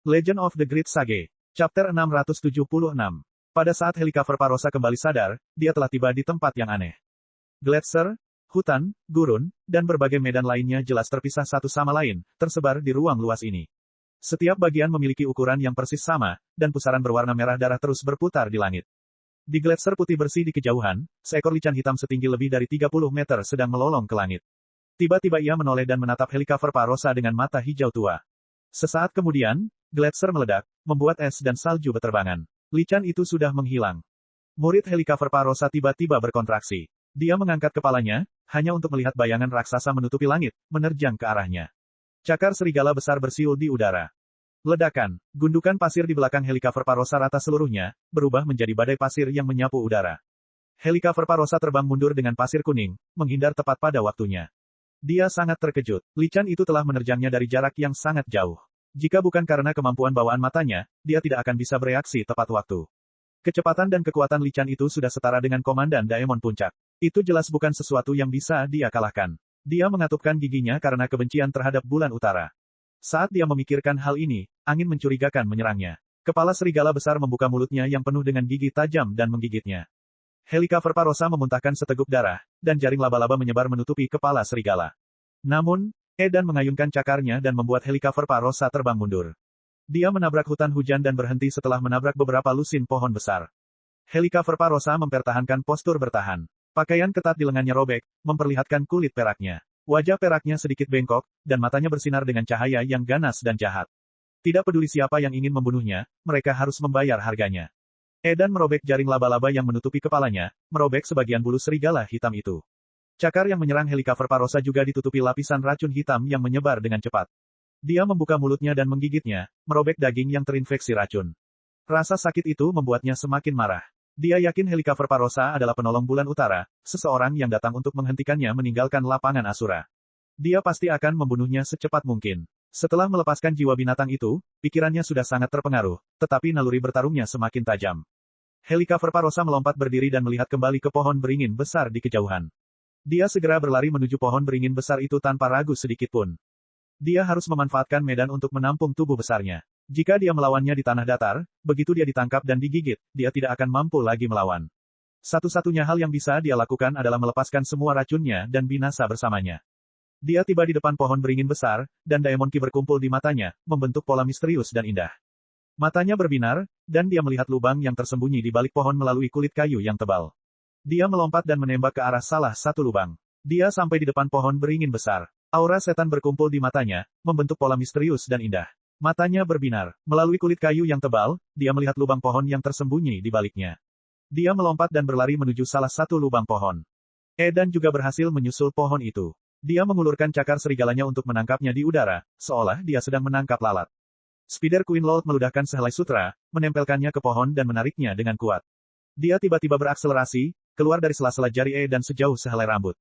Legend of the Great Sage. Chapter 676. Pada saat Helicover Parosa kembali sadar, dia telah tiba di tempat yang aneh. Gletser, hutan, gurun, dan berbagai medan lainnya jelas terpisah satu sama lain, tersebar di ruang luas ini. Setiap bagian memiliki ukuran yang persis sama, dan pusaran berwarna merah darah terus berputar di langit. Di gletser putih bersih di kejauhan, seekor lican hitam setinggi lebih dari 30 meter sedang melolong ke langit. Tiba-tiba ia menoleh dan menatap Helicover Parosa dengan mata hijau tua. Sesaat kemudian, gletser meledak, membuat es dan salju beterbangan. Lican itu sudah menghilang. Murid Helicover Parosa tiba-tiba berkontraksi. Dia mengangkat kepalanya, hanya untuk melihat bayangan raksasa menutupi langit, menerjang ke arahnya. Cakar serigala besar bersiul di udara. Ledakan, gundukan pasir di belakang Helicover Parosa rata seluruhnya, berubah menjadi badai pasir yang menyapu udara. Helicover Parosa terbang mundur dengan pasir kuning, menghindar tepat pada waktunya. Dia sangat terkejut. Lican itu telah menerjangnya dari jarak yang sangat jauh. Jika bukan karena kemampuan bawaan matanya, dia tidak akan bisa bereaksi tepat waktu. Kecepatan dan kekuatan Lican itu sudah setara dengan Komandan Daemon Puncak. Itu jelas bukan sesuatu yang bisa dia kalahkan. Dia mengatupkan giginya karena kebencian terhadap bulan utara. Saat dia memikirkan hal ini, angin mencurigakan menyerangnya. Kepala serigala besar membuka mulutnya yang penuh dengan gigi tajam dan menggigitnya. Helicover Parosa memuntahkan seteguk darah, dan jaring laba-laba menyebar menutupi kepala serigala. Namun, Edan mengayunkan cakarnya dan membuat Helicover Parosa terbang mundur. Dia menabrak hutan hujan dan berhenti setelah menabrak beberapa lusin pohon besar. Helicover Parosa mempertahankan postur bertahan. Pakaian ketat di lengannya robek, memperlihatkan kulit peraknya. Wajah peraknya sedikit bengkok, dan matanya bersinar dengan cahaya yang ganas dan jahat. Tidak peduli siapa yang ingin membunuhnya, mereka harus membayar harganya. Edan merobek jaring laba-laba yang menutupi kepalanya, merobek sebagian bulu serigala hitam itu. Cakar yang menyerang Helicover Parosa juga ditutupi lapisan racun hitam yang menyebar dengan cepat. Dia membuka mulutnya dan menggigitnya, merobek daging yang terinfeksi racun. Rasa sakit itu membuatnya semakin marah. Dia yakin Helicover Parosa adalah penolong bulan utara, seseorang yang datang untuk menghentikannya meninggalkan lapangan Asura. Dia pasti akan membunuhnya secepat mungkin. Setelah melepaskan jiwa binatang itu, pikirannya sudah sangat terpengaruh, tetapi naluri bertarungnya semakin tajam. Helicover Parosa melompat berdiri dan melihat kembali ke pohon beringin besar di kejauhan. Dia segera berlari menuju pohon beringin besar itu tanpa ragu sedikitpun. Dia harus memanfaatkan medan untuk menampung tubuh besarnya. Jika dia melawannya di tanah datar, begitu dia ditangkap dan digigit, dia tidak akan mampu lagi melawan. Satu-satunya hal yang bisa dia lakukan adalah melepaskan semua racunnya dan binasa bersamanya. Dia tiba di depan pohon beringin besar, dan Daemon Ki berkumpul di matanya, membentuk pola misterius dan indah. Matanya berbinar, dan dia melihat lubang yang tersembunyi di balik pohon melalui kulit kayu yang tebal. Dia melompat dan menembak ke arah salah satu lubang. Dia sampai di depan pohon beringin besar. Aura setan berkumpul di matanya, membentuk pola misterius dan indah. Matanya berbinar. Melalui kulit kayu yang tebal, dia melihat lubang pohon yang tersembunyi di baliknya. Dia melompat dan berlari menuju salah satu lubang pohon. Edan juga berhasil menyusul pohon itu. Dia mengulurkan cakar serigalanya untuk menangkapnya di udara, seolah dia sedang menangkap lalat. Spider Queen Lord meludahkan sehelai sutra, menempelkannya ke pohon dan menariknya dengan kuat. Dia tiba-tiba berakselerasi, keluar dari sela-sela jari Edan sejauh sehelai rambut.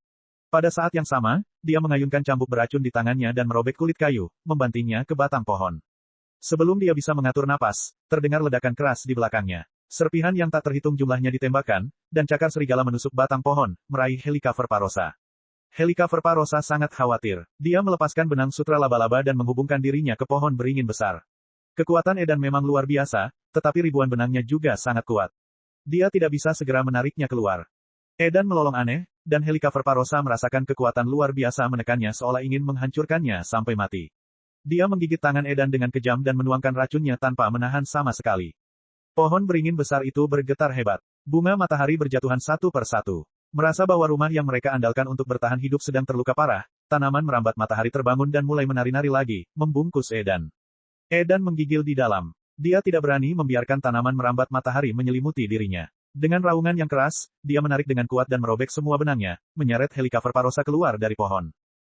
Pada saat yang sama, dia mengayunkan cambuk beracun di tangannya dan merobek kulit kayu, membantingnya ke batang pohon. Sebelum dia bisa mengatur napas, terdengar ledakan keras di belakangnya. Serpihan yang tak terhitung jumlahnya ditembakkan, dan cakar serigala menusuk batang pohon, meraih Helicover Parosa. Helicover Parosa sangat khawatir. Dia melepaskan benang sutra laba-laba dan menghubungkan dirinya ke pohon beringin besar. Kekuatan Edan memang luar biasa, tetapi ribuan benangnya juga sangat kuat. Dia tidak bisa segera menariknya keluar. Edan melolong aneh, dan Helicover Parosa merasakan kekuatan luar biasa menekannya seolah ingin menghancurkannya sampai mati. Dia menggigit tangan Edan dengan kejam dan menuangkan racunnya tanpa menahan sama sekali. Pohon beringin besar itu bergetar hebat. Bunga matahari berjatuhan satu per satu. Merasa bahwa rumah yang mereka andalkan untuk bertahan hidup sedang terluka parah, tanaman merambat matahari terbangun dan mulai menari-nari lagi, membungkus Edan. Edan menggigil di dalam. Dia tidak berani membiarkan tanaman merambat matahari menyelimuti dirinya. Dengan raungan yang keras, dia menarik dengan kuat dan merobek semua benangnya, menyeret Helicover Parosa keluar dari pohon.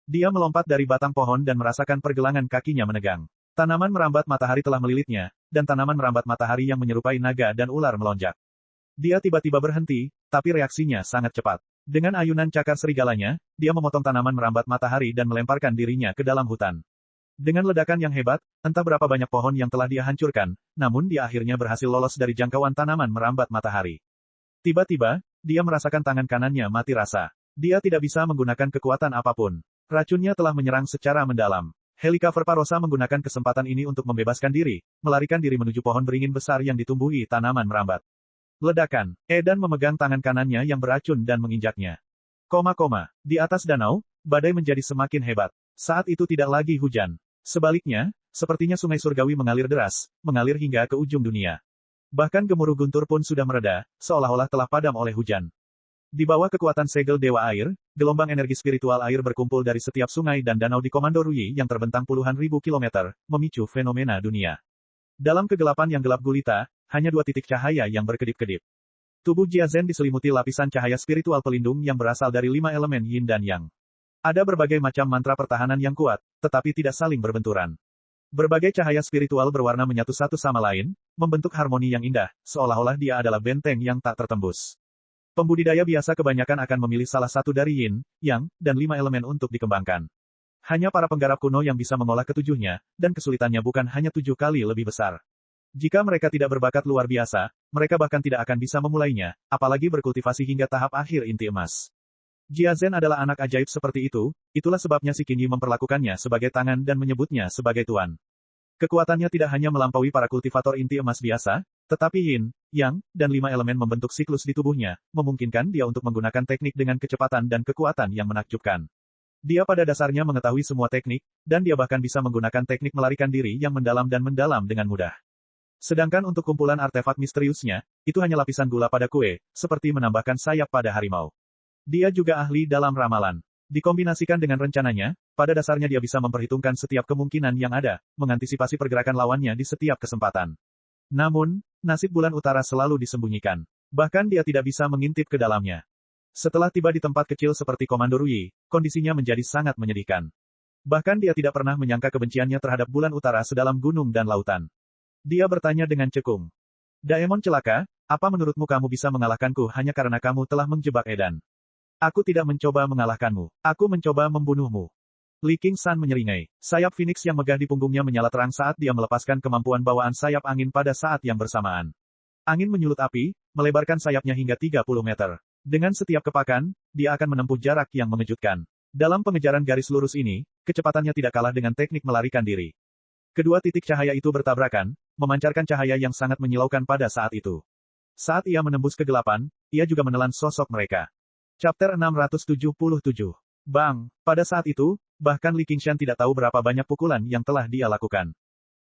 Dia melompat dari batang pohon dan merasakan pergelangan kakinya menegang. Tanaman merambat matahari telah melilitnya, dan tanaman merambat matahari yang menyerupai naga dan ular melonjak. Dia tiba-tiba berhenti, tapi reaksinya sangat cepat. Dengan ayunan cakar serigalanya, dia memotong tanaman merambat matahari dan melemparkan dirinya ke dalam hutan. Dengan ledakan yang hebat, entah berapa banyak pohon yang telah dia hancurkan, namun dia akhirnya berhasil lolos dari jangkauan tanaman merambat matahari. Tiba-tiba, dia merasakan tangan kanannya mati rasa. Dia tidak bisa menggunakan kekuatan apapun. Racunnya telah menyerang secara mendalam. Helicover Parosa menggunakan kesempatan ini untuk membebaskan diri, melarikan diri menuju pohon beringin besar yang ditumbuhi tanaman merambat. Ledakan. Edan memegang tangan kanannya yang beracun dan menginjaknya. Di atas danau, badai menjadi semakin hebat. Saat itu tidak lagi hujan. Sebaliknya, sepertinya sungai surgawi mengalir deras, mengalir hingga ke ujung dunia. Bahkan gemuruh guntur pun sudah mereda, seolah-olah telah padam oleh hujan. Di bawah kekuatan segel Dewa Air, gelombang energi spiritual air berkumpul dari setiap sungai dan danau di Komando Rui yang terbentang puluhan ribu kilometer, memicu fenomena dunia. Dalam kegelapan yang gelap gulita, hanya dua titik cahaya yang berkedip-kedip. Tubuh Jia Zhen diselimuti lapisan cahaya spiritual pelindung yang berasal dari 5 elemen Yin dan Yang. Ada berbagai macam mantra pertahanan yang kuat, tetapi tidak saling berbenturan. Berbagai cahaya spiritual berwarna menyatu satu sama lain, membentuk harmoni yang indah, seolah-olah dia adalah benteng yang tak tertembus. Pembudidaya biasa kebanyakan akan memilih salah satu dari Yin, Yang, dan 5 elemen untuk dikembangkan. Hanya para penggarap kuno yang bisa mengolah ketujuhnya, dan kesulitannya bukan hanya 7 kali lebih besar. Jika mereka tidak berbakat luar biasa, mereka bahkan tidak akan bisa memulainya, apalagi berkultivasi hingga tahap akhir inti emas. Jia Zhen adalah anak ajaib seperti itu, itulah sebabnya si Qingyi memperlakukannya sebagai tangan dan menyebutnya sebagai tuan. Kekuatannya tidak hanya melampaui para kultivator inti emas biasa, tetapi Yin, Yang, dan 5 elemen membentuk siklus di tubuhnya, memungkinkan dia untuk menggunakan teknik dengan kecepatan dan kekuatan yang menakjubkan. Dia pada dasarnya mengetahui semua teknik, dan dia bahkan bisa menggunakan teknik melarikan diri yang mendalam dan mendalam dengan mudah. Sedangkan untuk kumpulan artefak misteriusnya, itu hanya lapisan gula pada kue, seperti menambahkan sayap pada harimau. Dia juga ahli dalam ramalan. Dikombinasikan dengan rencananya, pada dasarnya dia bisa memperhitungkan setiap kemungkinan yang ada, mengantisipasi pergerakan lawannya di setiap kesempatan. Namun, nasib bulan utara selalu disembunyikan. Bahkan dia tidak bisa mengintip ke dalamnya. Setelah tiba di tempat kecil seperti Komando Rui, kondisinya menjadi sangat menyedihkan. Bahkan dia tidak pernah menyangka kebenciannya terhadap bulan utara sedalam gunung dan lautan. Dia bertanya dengan cekung. Daemon celaka, apa menurutmu kamu bisa mengalahkanku hanya karena kamu telah menjebak Edan? Aku tidak mencoba mengalahkanmu. Aku mencoba membunuhmu. Li Qingshan menyeringai. Sayap Phoenix yang megah di punggungnya menyala terang saat dia melepaskan kemampuan bawaan sayap angin pada saat yang bersamaan. Angin menyulut api, melebarkan sayapnya hingga 30 meter. Dengan setiap kepakan, dia akan menempuh jarak yang mengejutkan. Dalam pengejaran garis lurus ini, kecepatannya tidak kalah dengan teknik melarikan diri. Kedua titik cahaya itu bertabrakan, memancarkan cahaya yang sangat menyilaukan pada saat itu. Saat ia menembus kegelapan, ia juga menelan sosok mereka. Chapter 677. Bang! Pada saat itu, bahkan Li Qingshan tidak tahu berapa banyak pukulan yang telah dia lakukan.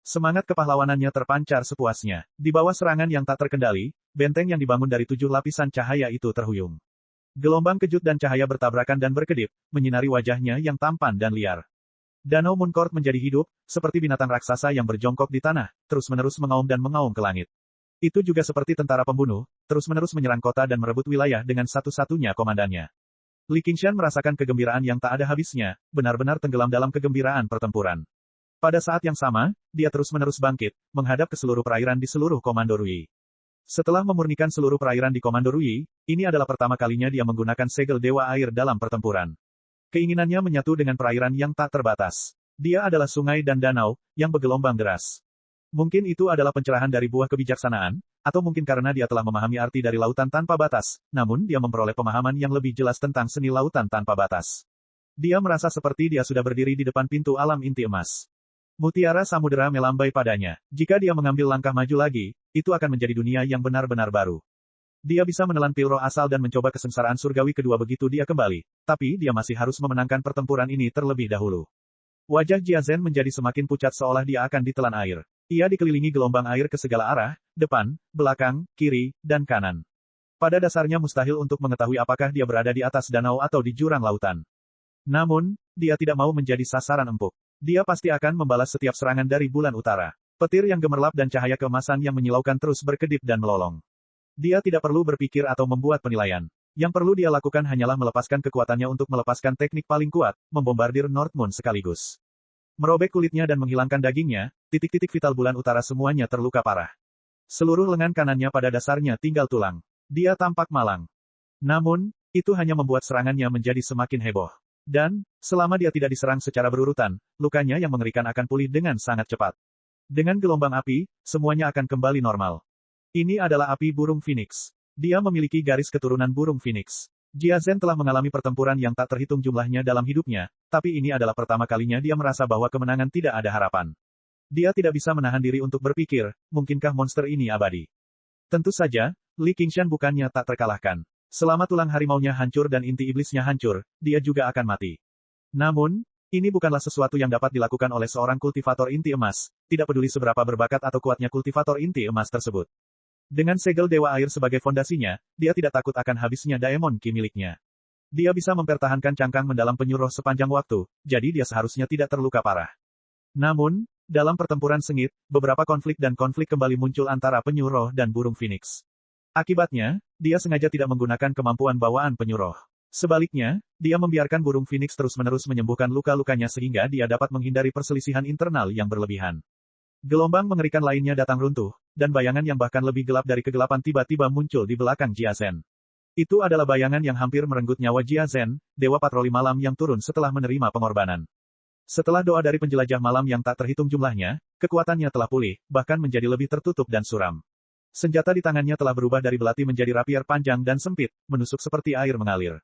Semangat kepahlawanannya terpancar sepuasnya. Di bawah serangan yang tak terkendali, benteng yang dibangun dari 7 lapisan cahaya itu terhuyung. Gelombang kejut dan cahaya bertabrakan dan berkedip, menyinari wajahnya yang tampan dan liar. Danau Mooncourt menjadi hidup, seperti binatang raksasa yang berjongkok di tanah, terus-menerus mengaum dan mengaum ke langit. Itu juga seperti tentara pembunuh, terus-menerus menyerang kota dan merebut wilayah dengan satu-satunya komandannya. Li Qingshan merasakan kegembiraan yang tak ada habisnya, benar-benar tenggelam dalam kegembiraan pertempuran. Pada saat yang sama, dia terus-menerus bangkit, menghadap ke seluruh perairan di seluruh Komando Rui. Setelah memurnikan seluruh perairan di Komando Rui, ini adalah pertama kalinya dia menggunakan segel Dewa Air dalam pertempuran. Keinginannya menyatu dengan perairan yang tak terbatas. Dia adalah sungai dan danau, yang bergelombang deras. Mungkin itu adalah pencerahan dari buah kebijaksanaan, atau mungkin karena dia telah memahami arti dari lautan tanpa batas, namun dia memperoleh pemahaman yang lebih jelas tentang seni lautan tanpa batas. Dia merasa seperti dia sudah berdiri di depan pintu alam inti emas. Mutiara samudera melambai padanya. Jika dia mengambil langkah maju lagi, itu akan menjadi dunia yang benar-benar baru. Dia bisa menelan pil roh asal dan mencoba kesengsaraan surgawi kedua begitu dia kembali, tapi dia masih harus memenangkan pertempuran ini terlebih dahulu. Wajah Jia Zhen menjadi semakin pucat seolah dia akan ditelan air. Ia dikelilingi gelombang air ke segala arah, depan, belakang, kiri, dan kanan. Pada dasarnya mustahil untuk mengetahui apakah dia berada di atas danau atau di jurang lautan. Namun, dia tidak mau menjadi sasaran empuk. Dia pasti akan membalas setiap serangan dari bulan utara. Petir yang gemerlap dan cahaya keemasan yang menyilaukan terus berkedip dan melolong. Dia tidak perlu berpikir atau membuat penilaian. Yang perlu dia lakukan hanyalah melepaskan kekuatannya untuk melepaskan teknik paling kuat, membombardir North Moon sekaligus. Merobek kulitnya dan menghilangkan dagingnya, titik-titik vital bulan utara semuanya terluka parah. Seluruh lengan kanannya pada dasarnya tinggal tulang. Dia tampak malang. Namun, itu hanya membuat serangannya menjadi semakin heboh. Dan, selama dia tidak diserang secara berurutan, lukanya yang mengerikan akan pulih dengan sangat cepat. Dengan gelombang api, semuanya akan kembali normal. Ini adalah api burung Phoenix. Dia memiliki garis keturunan burung Phoenix. Jia Zhen telah mengalami pertempuran yang tak terhitung jumlahnya dalam hidupnya, tapi ini adalah pertama kalinya dia merasa bahwa kemenangan tidak ada harapan. Dia tidak bisa menahan diri untuk berpikir, mungkinkah monster ini abadi? Tentu saja, Li Qingshan bukannya tak terkalahkan. Selama tulang harimaunya hancur dan inti iblisnya hancur, dia juga akan mati. Namun, ini bukanlah sesuatu yang dapat dilakukan oleh seorang kultivator inti emas, tidak peduli seberapa berbakat atau kuatnya kultivator inti emas tersebut. Dengan segel Dewa Air sebagai fondasinya, dia tidak takut akan habisnya Daemon Ki miliknya. Dia bisa mempertahankan cangkang mendalam penyuruh sepanjang waktu, jadi dia seharusnya tidak terluka parah. Namun, dalam pertempuran sengit, beberapa konflik kembali muncul antara penyuruh dan burung Phoenix. Akibatnya, dia sengaja tidak menggunakan kemampuan bawaan penyuruh. Sebaliknya, dia membiarkan burung Phoenix terus-menerus menyembuhkan luka-lukanya sehingga dia dapat menghindari perselisihan internal yang berlebihan. Gelombang mengerikan lainnya datang runtuh, dan bayangan yang bahkan lebih gelap dari kegelapan tiba-tiba muncul di belakang Jia Zhen. Itu adalah bayangan yang hampir merenggut nyawa Jia Zhen, dewa patroli malam yang turun setelah menerima pengorbanan. Setelah doa dari penjelajah malam yang tak terhitung jumlahnya, kekuatannya telah pulih, bahkan menjadi lebih tertutup dan suram. Senjata di tangannya telah berubah dari belati menjadi rapier panjang dan sempit, menusuk seperti air mengalir.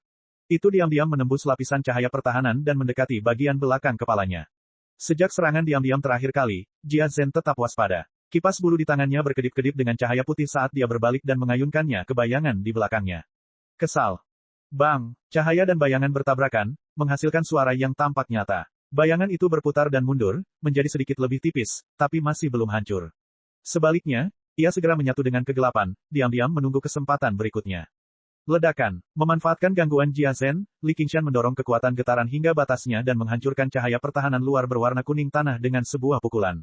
Itu diam-diam menembus lapisan cahaya pertahanan dan mendekati bagian belakang kepalanya. Sejak serangan diam-diam terakhir kali, Jia Zhen tetap waspada. Kipas bulu di tangannya berkedip-kedip dengan cahaya putih saat dia berbalik dan mengayunkannya ke bayangan di belakangnya. Kesal. Bang, cahaya dan bayangan bertabrakan, menghasilkan suara yang tampak nyata. Bayangan itu berputar dan mundur, menjadi sedikit lebih tipis, tapi masih belum hancur. Sebaliknya, ia segera menyatu dengan kegelapan, diam-diam menunggu kesempatan berikutnya. Ledakan. Memanfaatkan gangguan Jia Zhen, Li Qingshan mendorong kekuatan getaran hingga batasnya dan menghancurkan cahaya pertahanan luar berwarna kuning tanah dengan sebuah pukulan.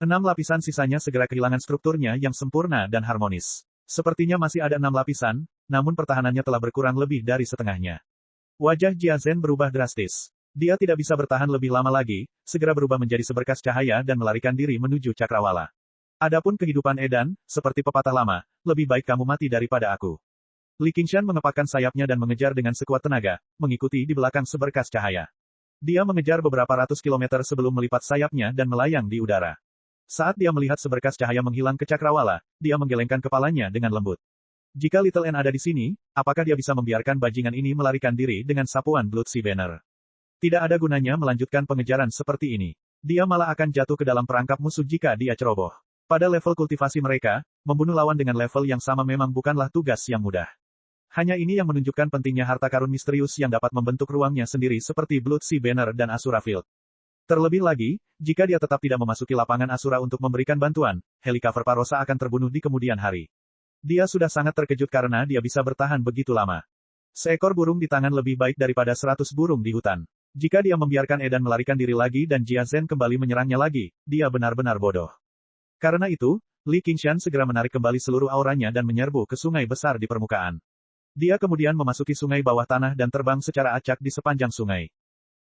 6 lapisan sisanya segera kehilangan strukturnya yang sempurna dan harmonis. Sepertinya masih ada 6 lapisan, namun pertahanannya telah berkurang lebih dari setengahnya. Wajah Jia Zhen berubah drastis. Dia tidak bisa bertahan lebih lama lagi, segera berubah menjadi seberkas cahaya dan melarikan diri menuju cakrawala. Adapun kehidupan Edan, seperti pepatah lama, lebih baik kamu mati daripada aku. Li Qingshan mengepakkan sayapnya dan mengejar dengan sekuat tenaga, mengikuti di belakang seberkas cahaya. Dia mengejar beberapa ratus kilometer sebelum melipat sayapnya dan melayang di udara. Saat dia melihat seberkas cahaya menghilang ke cakrawala, dia menggelengkan kepalanya dengan lembut. Jika Little N ada di sini, apakah dia bisa membiarkan bajingan ini melarikan diri dengan sapuan Blood-Sea Banner? Tidak ada gunanya melanjutkan pengejaran seperti ini. Dia malah akan jatuh ke dalam perangkap musuh jika dia ceroboh. Pada level kultivasi mereka, membunuh lawan dengan level yang sama memang bukanlah tugas yang mudah. Hanya ini yang menunjukkan pentingnya harta karun misterius yang dapat membentuk ruangnya sendiri seperti Blood-Sea Banner dan Asura Field. Terlebih lagi, jika dia tetap tidak memasuki lapangan Asura untuk memberikan bantuan, Helicover Parosa akan terbunuh di kemudian hari. Dia sudah sangat terkejut karena dia bisa bertahan begitu lama. Seekor burung di tangan lebih baik daripada 100 burung di hutan. Jika dia membiarkan Edan melarikan diri lagi dan Jia Zhen kembali menyerangnya lagi, dia benar-benar bodoh. Karena itu, Li Qingshan segera menarik kembali seluruh auranya dan menyerbu ke sungai besar di permukaan. Dia kemudian memasuki sungai bawah tanah dan terbang secara acak di sepanjang sungai.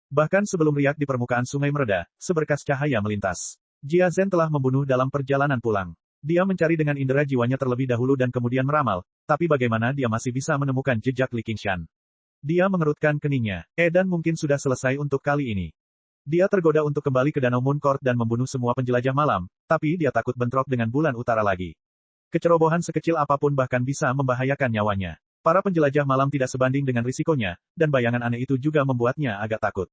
Bahkan sebelum riak di permukaan sungai mereda, seberkas cahaya melintas. Jia Zhen telah membunuh dalam perjalanan pulang. Dia mencari dengan indera jiwanya terlebih dahulu dan kemudian meramal, tapi bagaimana dia masih bisa menemukan jejak Li Qingshan? Dia mengerutkan keningnya. Edan mungkin sudah selesai untuk kali ini. Dia tergoda untuk kembali ke Danau Moon Court dan membunuh semua penjelajah malam, tapi dia takut bentrok dengan bulan utara lagi. Kecerobohan sekecil apapun bahkan bisa membahayakan nyawanya. Para penjelajah malam tidak sebanding dengan risikonya, dan bayangan aneh itu juga membuatnya agak takut.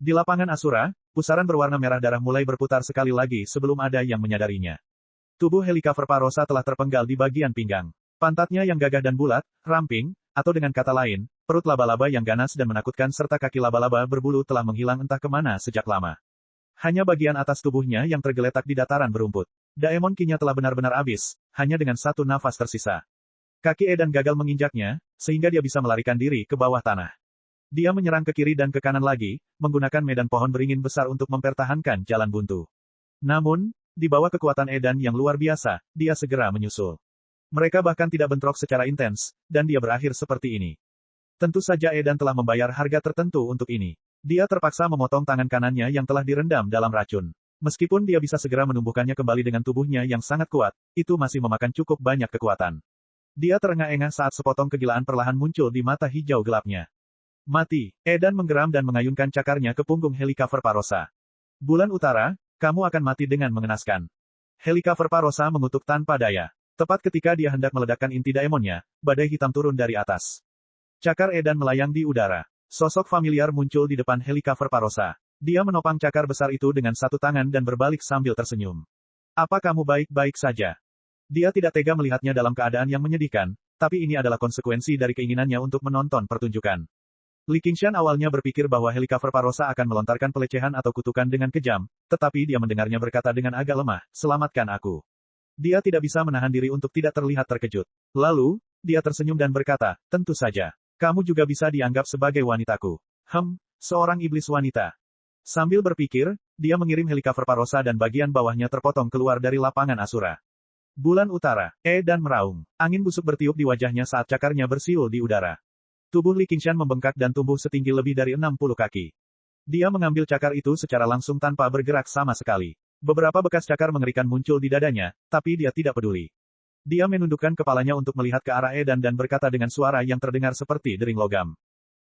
Di lapangan Asura, pusaran berwarna merah darah mulai berputar sekali lagi sebelum ada yang menyadarinya. Tubuh Helicover Parosa telah terpenggal di bagian pinggang. Pantatnya yang gagah dan bulat, ramping, atau dengan kata lain, perut laba-laba yang ganas dan menakutkan serta kaki laba-laba berbulu telah menghilang entah kemana sejak lama. Hanya bagian atas tubuhnya yang tergeletak di dataran berumput. Daemon Ki-nya telah benar-benar habis, hanya dengan satu nafas tersisa. Kaki Edan gagal menginjaknya, sehingga dia bisa melarikan diri ke bawah tanah. Dia menyerang ke kiri dan ke kanan lagi, menggunakan medan pohon beringin besar untuk mempertahankan jalan buntu. Namun, di bawah kekuatan Edan yang luar biasa, dia segera menyusul. Mereka bahkan tidak bentrok secara intens, dan dia berakhir seperti ini. Tentu saja Edan telah membayar harga tertentu untuk ini. Dia terpaksa memotong tangan kanannya yang telah direndam dalam racun. Meskipun dia bisa segera menumbuhkannya kembali dengan tubuhnya yang sangat kuat, itu masih memakan cukup banyak kekuatan. Dia terengah-engah saat sepotong kegilaan perlahan muncul di mata hijau gelapnya. Mati. Edan menggeram dan mengayunkan cakarnya ke punggung Helicover Parosa. Bulan utara, kamu akan mati dengan mengenaskan. Helicover Parosa mengutuk tanpa daya. Tepat ketika dia hendak meledakkan inti daemonnya, badai hitam turun dari atas. Cakar Edan melayang di udara. Sosok familiar muncul di depan helikopter Parosa. Dia menopang cakar besar itu dengan satu tangan dan berbalik sambil tersenyum. Apa kamu baik-baik saja? Dia tidak tega melihatnya dalam keadaan yang menyedihkan, tapi ini adalah konsekuensi dari keinginannya untuk menonton pertunjukan. Li Qingshan awalnya berpikir bahwa helikopter Parosa akan melontarkan pelecehan atau kutukan dengan kejam, tetapi dia mendengarnya berkata dengan agak lemah, "Selamatkan aku." Dia tidak bisa menahan diri untuk tidak terlihat terkejut. Lalu, dia tersenyum dan berkata, "Tentu saja. Kamu juga bisa dianggap sebagai wanitaku." Seorang iblis wanita. Sambil berpikir, dia mengirim helikopter Parosa dan bagian bawahnya terpotong keluar dari lapangan Asura. Bulan utara, Edan meraung. Angin busuk bertiup di wajahnya saat cakarnya bersiul di udara. Tubuh Li Qingshan membengkak dan tumbuh setinggi lebih dari 60 kaki. Dia mengambil cakar itu secara langsung tanpa bergerak sama sekali. Beberapa bekas cakar mengerikan muncul di dadanya, tapi dia tidak peduli. Dia menundukkan kepalanya untuk melihat ke arah Edan dan berkata dengan suara yang terdengar seperti dering logam.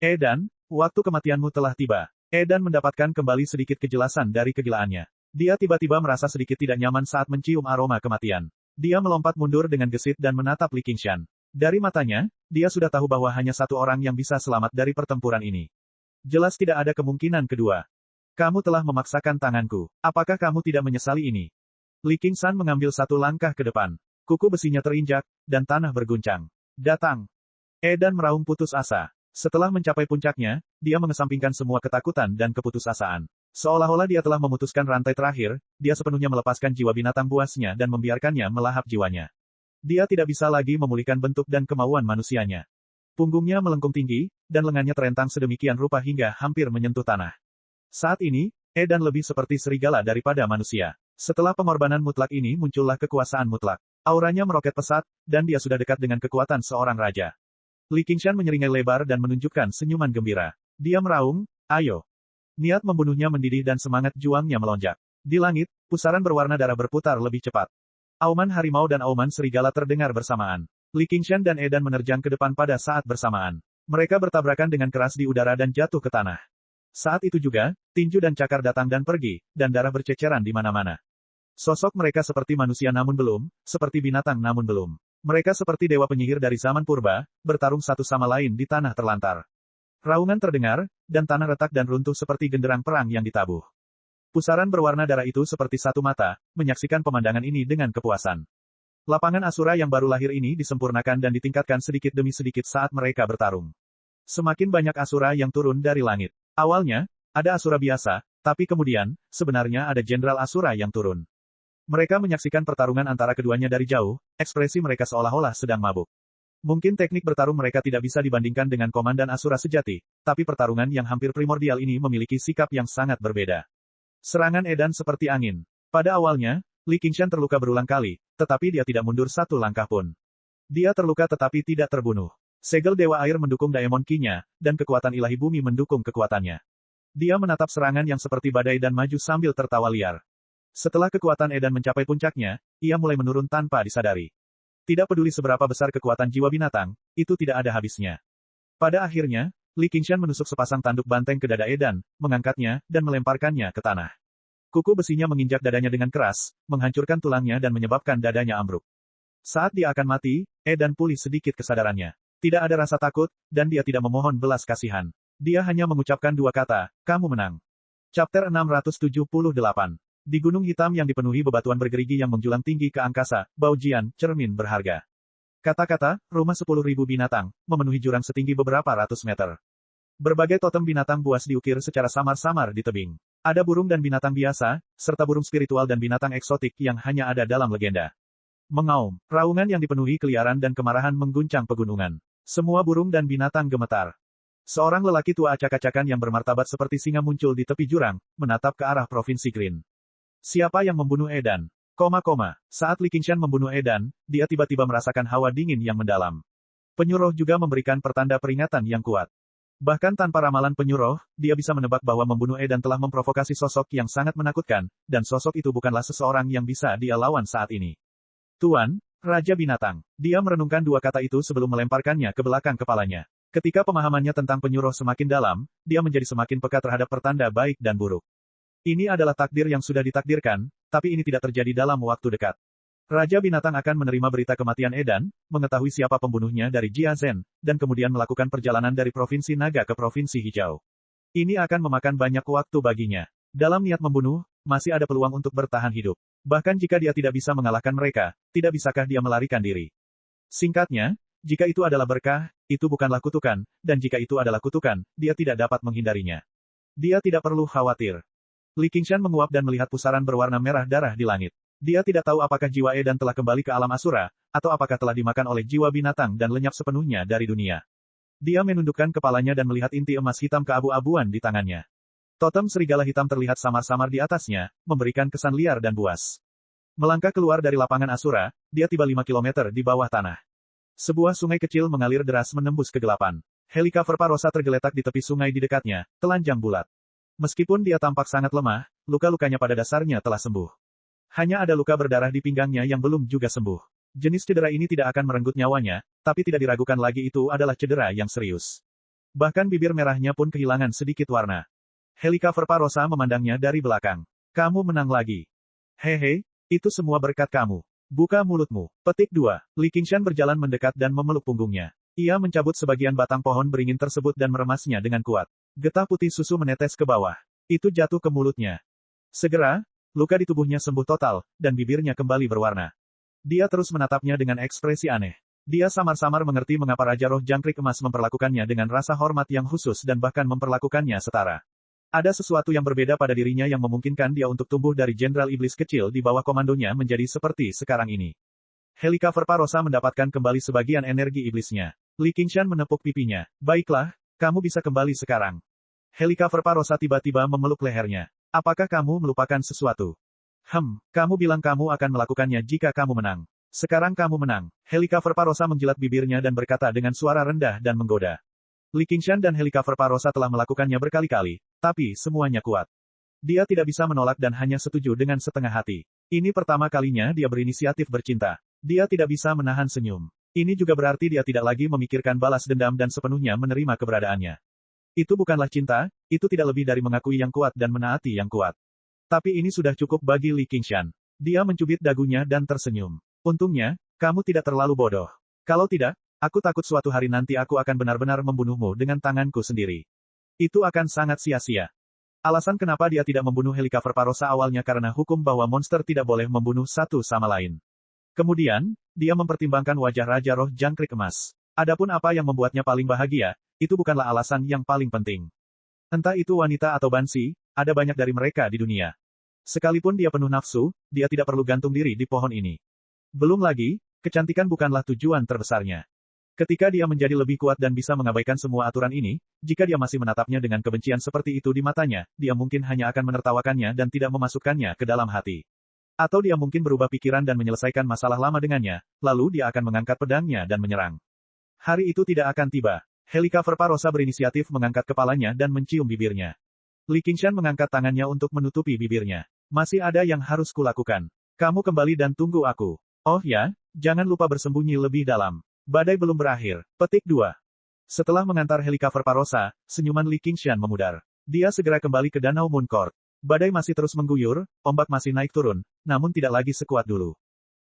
"Edan, waktu kematianmu telah tiba." Edan mendapatkan kembali sedikit kejelasan dari kegilaannya. Dia tiba-tiba merasa sedikit tidak nyaman saat mencium aroma kematian. Dia melompat mundur dengan gesit dan menatap Li Qingshan. Dari matanya, dia sudah tahu bahwa hanya satu orang yang bisa selamat dari pertempuran ini. Jelas tidak ada kemungkinan kedua. "Kamu telah memaksakan tanganku. Apakah kamu tidak menyesali ini?" Li Qingshan mengambil satu langkah ke depan. Kuku besinya terinjak, dan tanah berguncang. "Datang!" Edan meraung putus asa. Setelah mencapai puncaknya, dia mengesampingkan semua ketakutan dan keputusasaan. Seolah-olah dia telah memutuskan rantai terakhir, dia sepenuhnya melepaskan jiwa binatang buasnya dan membiarkannya melahap jiwanya. Dia tidak bisa lagi memulihkan bentuk dan kemauan manusianya. Punggungnya melengkung tinggi, dan lengannya terentang sedemikian rupa hingga hampir menyentuh tanah. Saat ini, Edan lebih seperti serigala daripada manusia. Setelah pengorbanan mutlak ini muncullah kekuasaan mutlak. Auranya meroket pesat, dan dia sudah dekat dengan kekuatan seorang raja. Li Qingshan menyeringai lebar dan menunjukkan senyuman gembira. Dia meraung, "Ayo." Niat membunuhnya mendidih dan semangat juangnya melonjak. Di langit, pusaran berwarna darah berputar lebih cepat. Auman harimau dan auman serigala terdengar bersamaan. Li Qingshan dan Edan menerjang ke depan pada saat bersamaan. Mereka bertabrakan dengan keras di udara dan jatuh ke tanah. Saat itu juga, tinju dan cakar datang dan pergi, dan darah berceceran di mana-mana. Sosok mereka seperti manusia namun belum, seperti binatang namun belum. Mereka seperti dewa penyihir dari zaman purba, bertarung satu sama lain di tanah terlantar. Raungan terdengar, dan tanah retak dan runtuh seperti genderang perang yang ditabuh. Pusaran berwarna darah itu seperti satu mata, menyaksikan pemandangan ini dengan kepuasan. Lapangan Asura yang baru lahir ini disempurnakan dan ditingkatkan sedikit demi sedikit saat mereka bertarung. Semakin banyak Asura yang turun dari langit. Awalnya, ada Asura biasa, tapi kemudian, sebenarnya ada Jenderal Asura yang turun. Mereka menyaksikan pertarungan antara keduanya dari jauh, ekspresi mereka seolah-olah sedang mabuk. Mungkin teknik bertarung mereka tidak bisa dibandingkan dengan komandan Asura sejati, tapi pertarungan yang hampir primordial ini memiliki sikap yang sangat berbeda. Serangan Edan seperti angin. Pada awalnya, Li Qingshan terluka berulang kali, tetapi dia tidak mundur satu langkah pun. Dia terluka tetapi tidak terbunuh. Segel Dewa Air mendukung Daemon Ki-nya, dan kekuatan ilahi bumi mendukung kekuatannya. Dia menatap serangan yang seperti badai dan maju sambil tertawa liar. Setelah kekuatan Edan mencapai puncaknya, ia mulai menurun tanpa disadari. Tidak peduli seberapa besar kekuatan jiwa binatang, itu tidak ada habisnya. Pada akhirnya, Li Qingshan menusuk sepasang tanduk banteng ke dada Edan, mengangkatnya, dan melemparkannya ke tanah. Kuku besinya menginjak dadanya dengan keras, menghancurkan tulangnya dan menyebabkan dadanya ambruk. Saat dia akan mati, Edan pulih sedikit kesadarannya. Tidak ada rasa takut, dan dia tidak memohon belas kasihan. Dia hanya mengucapkan dua kata, "Kamu menang." Chapter 678. Di gunung hitam yang dipenuhi bebatuan bergerigi yang menjulang tinggi ke angkasa, Bao Jian, cermin berharga. Kata-kata, rumah 10.000 binatang, memenuhi jurang setinggi beberapa ratus meter. Berbagai totem binatang buas diukir secara samar-samar di tebing. Ada burung dan binatang biasa, serta burung spiritual dan binatang eksotik yang hanya ada dalam legenda. Mengaum, raungan yang dipenuhi keliaran dan kemarahan mengguncang pegunungan. Semua burung dan binatang gemetar. Seorang lelaki tua acak-acakan yang bermartabat seperti singa muncul di tepi jurang, menatap ke arah Provinsi Green. Siapa yang membunuh Edan? Saat Li Qingshan membunuh Edan, dia tiba-tiba merasakan hawa dingin yang mendalam. Penyuruh juga memberikan pertanda peringatan yang kuat. Bahkan tanpa ramalan penyuruh, dia bisa menebak bahwa membunuh Edan telah memprovokasi sosok yang sangat menakutkan, dan sosok itu bukanlah seseorang yang bisa dia lawan saat ini. Tuan, Raja Binatang. Dia merenungkan dua kata itu sebelum melemparkannya ke belakang kepalanya. Ketika pemahamannya tentang penyuruh semakin dalam, dia menjadi semakin peka terhadap pertanda baik dan buruk. Ini adalah takdir yang sudah ditakdirkan, tapi ini tidak terjadi dalam waktu dekat. Raja Binatang akan menerima berita kematian Edan, mengetahui siapa pembunuhnya dari Jia Zhen, dan kemudian melakukan perjalanan dari Provinsi Naga ke Provinsi Hijau. Ini akan memakan banyak waktu baginya. Dalam niat membunuh, masih ada peluang untuk bertahan hidup. Bahkan jika dia tidak bisa mengalahkan mereka, tidak bisakah dia melarikan diri? Singkatnya, jika itu adalah berkah, itu bukanlah kutukan, dan jika itu adalah kutukan, dia tidak dapat menghindarinya. Dia tidak perlu khawatir. Li Qingshan menguap dan melihat pusaran berwarna merah darah di langit. Dia tidak tahu apakah jiwa Edan telah kembali ke alam Asura, atau apakah telah dimakan oleh jiwa binatang dan lenyap sepenuhnya dari dunia. Dia menundukkan kepalanya dan melihat inti emas hitam keabu-abuan di tangannya. Totem serigala hitam terlihat samar-samar di atasnya, memberikan kesan liar dan buas. Melangkah keluar dari lapangan Asura, dia tiba 5 kilometer di bawah tanah. Sebuah sungai kecil mengalir deras menembus kegelapan. Helikopter Parosa tergeletak di tepi sungai di dekatnya, telanjang bulat. Meskipun dia tampak sangat lemah, luka-lukanya pada dasarnya telah sembuh. Hanya ada luka berdarah di pinggangnya yang belum juga sembuh. Jenis cedera ini tidak akan merenggut nyawanya, tapi tidak diragukan lagi itu adalah cedera yang serius. Bahkan bibir merahnya pun kehilangan sedikit warna. Helikopter Parosa memandangnya dari belakang. Kamu menang lagi. Hehe, itu semua berkat kamu. Buka mulutmu. Petik 2. Li Qingshan berjalan mendekat dan memeluk punggungnya. Ia mencabut sebagian batang pohon beringin tersebut dan meremasnya dengan kuat. Getah putih susu menetes ke bawah. Itu jatuh ke mulutnya. Segera, luka di tubuhnya sembuh total, dan bibirnya kembali berwarna. Dia terus menatapnya dengan ekspresi aneh. Dia samar-samar mengerti mengapa Raja Roh Jangkrik Emas memperlakukannya dengan rasa hormat yang khusus dan bahkan memperlakukannya setara. Ada sesuatu yang berbeda pada dirinya yang memungkinkan dia untuk tumbuh dari Jenderal Iblis kecil di bawah komandonya menjadi seperti sekarang ini. Helikopter Parosa mendapatkan kembali sebagian energi iblisnya. Li Qingshan menepuk pipinya. Baiklah, kamu bisa kembali sekarang. Helikopter Parosa tiba-tiba memeluk lehernya. Apakah kamu melupakan sesuatu? Kamu bilang kamu akan melakukannya jika kamu menang. Sekarang kamu menang. Helikopter Parosa menjilat bibirnya dan berkata dengan suara rendah dan menggoda. Li Qingshan dan Helikopter Parosa telah melakukannya berkali-kali, tapi semuanya kuat. Dia tidak bisa menolak dan hanya setuju dengan setengah hati. Ini pertama kalinya dia berinisiatif bercinta. Dia tidak bisa menahan senyum. Ini juga berarti dia tidak lagi memikirkan balas dendam dan sepenuhnya menerima keberadaannya. Itu bukanlah cinta, itu tidak lebih dari mengakui yang kuat dan menaati yang kuat. Tapi ini sudah cukup bagi Li Qingshan. Dia mencubit dagunya dan tersenyum. Untungnya, kamu tidak terlalu bodoh. Kalau tidak, aku takut suatu hari nanti aku akan benar-benar membunuhmu dengan tanganku sendiri. Itu akan sangat sia-sia. Alasan kenapa dia tidak membunuh Helikopter Parosa awalnya karena hukum bahwa monster tidak boleh membunuh satu sama lain. Kemudian, dia mempertimbangkan wajah Raja Roh Jangkrik Emas. Adapun apa yang membuatnya paling bahagia, itu bukanlah alasan yang paling penting. Entah itu wanita atau Bansi, ada banyak dari mereka di dunia. Sekalipun dia penuh nafsu, dia tidak perlu gantung diri di pohon ini. Belum lagi, kecantikan bukanlah tujuan terbesarnya. Ketika dia menjadi lebih kuat dan bisa mengabaikan semua aturan ini, jika dia masih menatapnya dengan kebencian seperti itu di matanya, dia mungkin hanya akan menertawakannya dan tidak memasukkannya ke dalam hati. Atau dia mungkin berubah pikiran dan menyelesaikan masalah lama dengannya, lalu dia akan mengangkat pedangnya dan menyerang. Hari itu tidak akan tiba. Helikopter Parosa berinisiatif mengangkat kepalanya dan mencium bibirnya. Li Qingshan mengangkat tangannya untuk menutupi bibirnya. Masih ada yang harus kulakukan. Kamu kembali dan tunggu aku. Oh ya, jangan lupa bersembunyi lebih dalam. Badai belum berakhir. Petik 2. Setelah mengantar Helikopter Parosa, senyuman Li Qingshan memudar. Dia segera kembali ke Danau Moon Court. Badai masih terus mengguyur, ombak masih naik turun, namun tidak lagi sekuat dulu.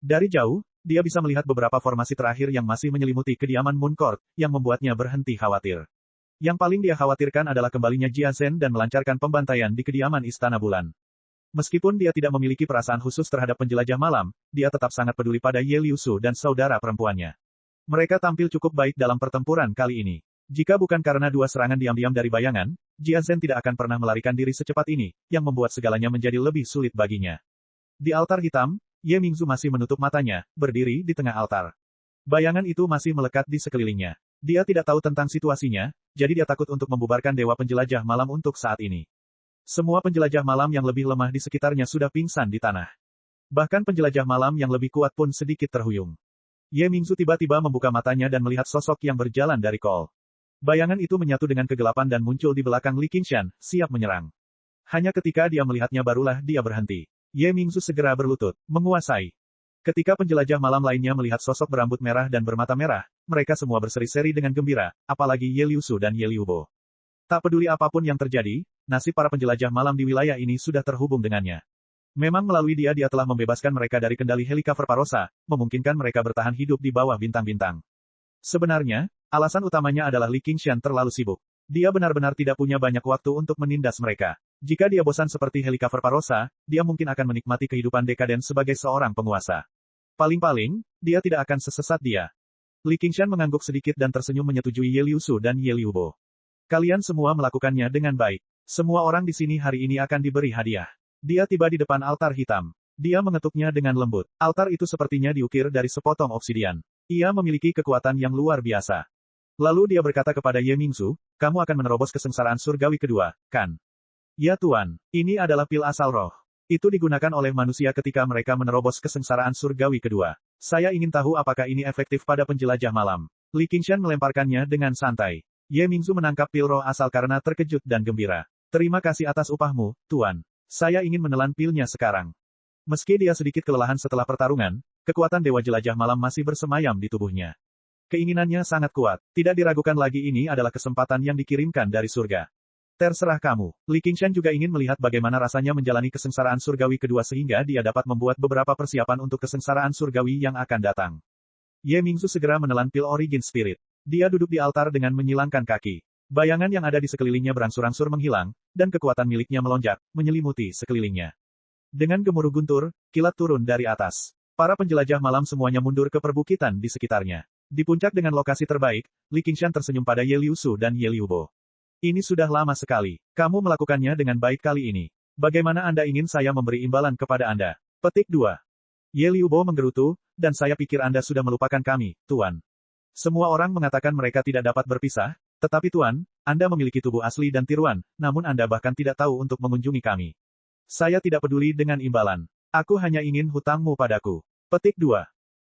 Dari jauh, dia bisa melihat beberapa formasi terakhir yang masih menyelimuti kediaman Moon Court, yang membuatnya berhenti khawatir. Yang paling dia khawatirkan adalah kembalinya Jia Zhen dan melancarkan pembantaian di kediaman Istana Bulan. Meskipun dia tidak memiliki perasaan khusus terhadap penjelajah malam, dia tetap sangat peduli pada Ye Liusu dan saudara perempuannya. Mereka tampil cukup baik dalam pertempuran kali ini. Jika bukan karena dua serangan diam-diam dari bayangan, Jia Zhen tidak akan pernah melarikan diri secepat ini, yang membuat segalanya menjadi lebih sulit baginya. Di altar hitam, Ye Mingzu masih menutup matanya, berdiri di tengah altar. Bayangan itu masih melekat di sekelilingnya. Dia tidak tahu tentang situasinya, jadi dia takut untuk membubarkan Dewa Penjelajah Malam untuk saat ini. Semua penjelajah malam yang lebih lemah di sekitarnya sudah pingsan di tanah. Bahkan penjelajah malam yang lebih kuat pun sedikit terhuyung. Ye Mingzu tiba-tiba membuka matanya dan melihat sosok yang berjalan dari Kol. Bayangan itu menyatu dengan kegelapan dan muncul di belakang Li Qingshan, siap menyerang. Hanya ketika dia melihatnya barulah dia berhenti. Ye Mingzu segera berlutut, menguasai. Ketika penjelajah malam lainnya melihat sosok berambut merah dan bermata merah, mereka semua berseri-seri dengan gembira, apalagi Ye Liusu dan Ye Liubo. Tak peduli apapun yang terjadi, nasib para penjelajah malam di wilayah ini sudah terhubung dengannya. Memang melalui dia telah membebaskan mereka dari kendali Helicover Parosa, memungkinkan mereka bertahan hidup di bawah bintang-bintang. Sebenarnya, alasan utamanya adalah Li Qingshan terlalu sibuk. Dia benar-benar tidak punya banyak waktu untuk menindas mereka. Jika dia bosan seperti Helicover Parosa, dia mungkin akan menikmati kehidupan dekaden sebagai seorang penguasa. Paling-paling, dia tidak akan sesesat dia. Li Qingshan mengangguk sedikit dan tersenyum menyetujui Ye Liusu dan Ye Liubo. Kalian semua melakukannya dengan baik. Semua orang di sini hari ini akan diberi hadiah. Dia tiba di depan altar hitam. Dia mengetuknya dengan lembut. Altar itu sepertinya diukir dari sepotong obsidian. Ia memiliki kekuatan yang luar biasa. Lalu dia berkata kepada Ye Mingzu, kamu akan menerobos kesengsaraan surgawi kedua, kan? Ya Tuan, ini adalah pil asal roh. Itu digunakan oleh manusia ketika mereka menerobos kesengsaraan surgawi kedua. Saya ingin tahu apakah ini efektif pada penjelajah malam. Li Qingshan melemparkannya dengan santai. Ye Mingzu menangkap pil roh asal karena terkejut dan gembira. Terima kasih atas upahmu, Tuan. Saya ingin menelan pilnya sekarang. Meski dia sedikit kelelahan setelah pertarungan, kekuatan Dewa Jelajah Malam masih bersemayam di tubuhnya. Keinginannya sangat kuat, tidak diragukan lagi ini adalah kesempatan yang dikirimkan dari surga. Terserah kamu. Li Qingshan juga ingin melihat bagaimana rasanya menjalani kesengsaraan surgawi kedua sehingga dia dapat membuat beberapa persiapan untuk kesengsaraan surgawi yang akan datang. Ye Mingzu segera menelan pil Origin Spirit. Dia duduk di altar dengan menyilangkan kaki. Bayangan yang ada di sekelilingnya berangsur-angsur menghilang, dan kekuatan miliknya melonjak, menyelimuti sekelilingnya. Dengan gemuruh guntur, kilat turun dari atas. Para penjelajah malam semuanya mundur ke perbukitan di sekitarnya. Di puncak dengan lokasi terbaik, Li Qingshan tersenyum pada Ye Liusu dan Ye Liubo. Ini sudah lama sekali. Kamu melakukannya dengan baik kali ini. Bagaimana Anda ingin saya memberi imbalan kepada Anda? Petik 2. Ye Liubo menggerutu, dan saya pikir Anda sudah melupakan kami, Tuan. Semua orang mengatakan mereka tidak dapat berpisah, tetapi Tuan, Anda memiliki tubuh asli dan tiruan, namun Anda bahkan tidak tahu untuk mengunjungi kami. Saya tidak peduli dengan imbalan. Aku hanya ingin hutangmu padaku. Petik 2.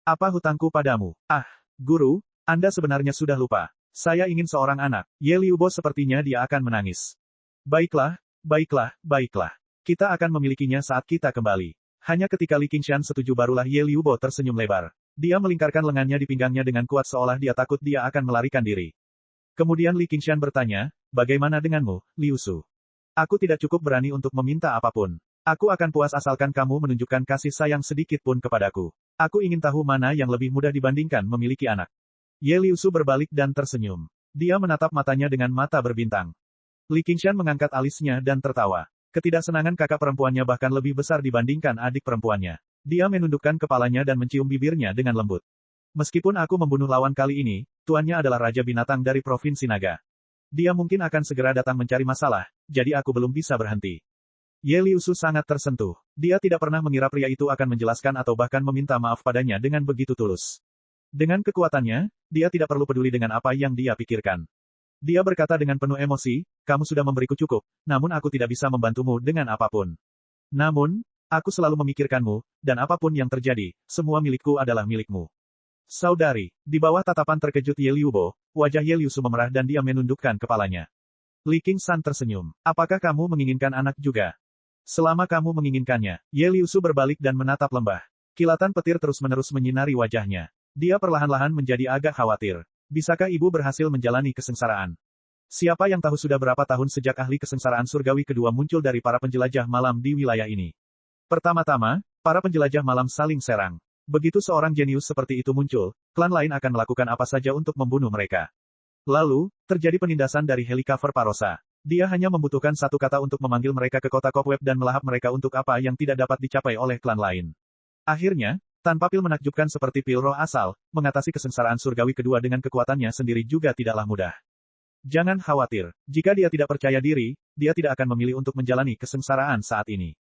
Apa hutangku padamu? Ah, Guru, Anda sebenarnya sudah lupa. Saya ingin seorang anak. Ye Liubo sepertinya dia akan menangis. Baiklah, baiklah, baiklah. Kita akan memilikinya saat kita kembali. Hanya ketika Li Qingshan setuju barulah Ye Liubo tersenyum lebar. Dia melingkarkan lengannya di pinggangnya dengan kuat seolah dia takut dia akan melarikan diri. Kemudian Li Qingshan bertanya, bagaimana denganmu, Liusu? Aku tidak cukup berani untuk meminta apapun. Aku akan puas asalkan kamu menunjukkan kasih sayang sedikit pun kepadaku. Aku ingin tahu mana yang lebih mudah dibandingkan memiliki anak. Ye Liusu berbalik dan tersenyum. Dia menatap matanya dengan mata berbintang. Li Qingshan mengangkat alisnya dan tertawa. Ketidaksenangan kakak perempuannya bahkan lebih besar dibandingkan adik perempuannya. Dia menundukkan kepalanya dan mencium bibirnya dengan lembut. Meskipun aku membunuh lawan kali ini, tuannya adalah Raja Binatang dari Provinsi Naga. Dia mungkin akan segera datang mencari masalah, jadi aku belum bisa berhenti. Ye Liusu sangat tersentuh. Dia tidak pernah mengira pria itu akan menjelaskan atau bahkan meminta maaf padanya dengan begitu tulus. Dengan kekuatannya, dia tidak perlu peduli dengan apa yang dia pikirkan. Dia berkata dengan penuh emosi, kamu sudah memberiku cukup, namun aku tidak bisa membantumu dengan apapun. Namun, aku selalu memikirkanmu, dan apapun yang terjadi, semua milikku adalah milikmu. Saudari, di bawah tatapan terkejut Ye Liubo, wajah Ye Liusu memerah dan dia menundukkan kepalanya. Li Qingshan tersenyum. Apakah kamu menginginkan anak juga? Selama kamu menginginkannya, Ye Liusu berbalik dan menatap lembah. Kilatan petir terus-menerus menyinari wajahnya. Dia perlahan-lahan menjadi agak khawatir. Bisakah ibu berhasil menjalani kesengsaraan? Siapa yang tahu sudah berapa tahun sejak ahli kesengsaraan surgawi kedua muncul dari para penjelajah malam di wilayah ini. Pertama-tama, para penjelajah malam saling serang. Begitu seorang jenius seperti itu muncul, klan lain akan melakukan apa saja untuk membunuh mereka. Lalu, terjadi penindasan dari Helicover Parosa. Dia hanya membutuhkan satu kata untuk memanggil mereka ke kota Cobweb dan melahap mereka untuk apa yang tidak dapat dicapai oleh klan lain. Akhirnya, tanpa pil menakjubkan seperti pil roh asal, mengatasi kesengsaraan surgawi kedua dengan kekuatannya sendiri juga tidaklah mudah. Jangan khawatir, jika dia tidak percaya diri, dia tidak akan memilih untuk menjalani kesengsaraan saat ini.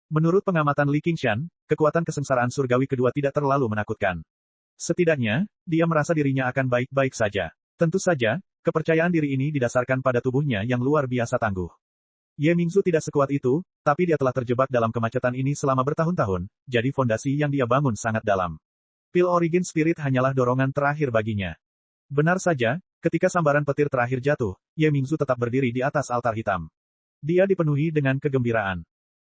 Menurut pengamatan Li Qingshan, kekuatan kesengsaraan surgawi kedua tidak terlalu menakutkan. Setidaknya, dia merasa dirinya akan baik-baik saja. Tentu saja, kepercayaan diri ini didasarkan pada tubuhnya yang luar biasa tangguh. Ye Mingzu tidak sekuat itu, tapi dia telah terjebak dalam kemacetan ini selama bertahun-tahun, jadi fondasi yang dia bangun sangat dalam. Pil Origin Spirit hanyalah dorongan terakhir baginya. Benar saja, ketika sambaran petir terakhir jatuh, Ye Mingzu tetap berdiri di atas altar hitam. Dia dipenuhi dengan kegembiraan.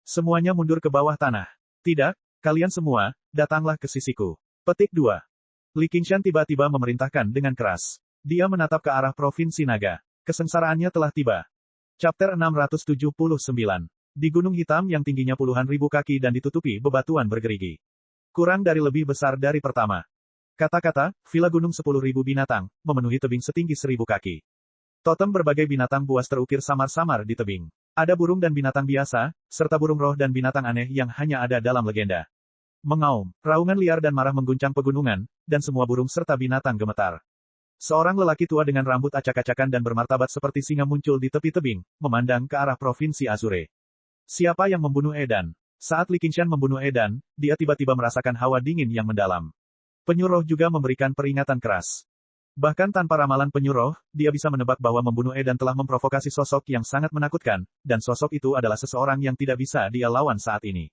Semuanya mundur ke bawah tanah. Tidak, kalian semua, datanglah ke sisiku. Petik 2. Li Qingshan tiba-tiba memerintahkan dengan keras. Dia menatap ke arah Provinsi Naga. Kesengsaraannya telah tiba. Chapter 679. Di gunung hitam yang tingginya puluhan ribu kaki dan ditutupi bebatuan bergerigi. Kurang dari lebih besar dari pertama. Kata-kata, villa gunung 10.000 binatang, memenuhi tebing setinggi 1.000 kaki. Totem berbagai binatang buas terukir samar-samar di tebing. Ada burung dan binatang biasa, serta burung roh dan binatang aneh yang hanya ada dalam legenda. Mengaum, raungan liar dan marah mengguncang pegunungan, dan semua burung serta binatang gemetar. Seorang lelaki tua dengan rambut acak-acakan dan bermartabat seperti singa muncul di tepi tebing, memandang ke arah provinsi Azure. Siapa yang membunuh Edan? Saat Li Qingshan membunuh Edan, dia tiba-tiba merasakan hawa dingin yang mendalam. Penyuruh juga memberikan peringatan keras. Bahkan tanpa ramalan penyuruh, dia bisa menebak bahwa membunuh Edan telah memprovokasi sosok yang sangat menakutkan, dan sosok itu adalah seseorang yang tidak bisa dia lawan saat ini.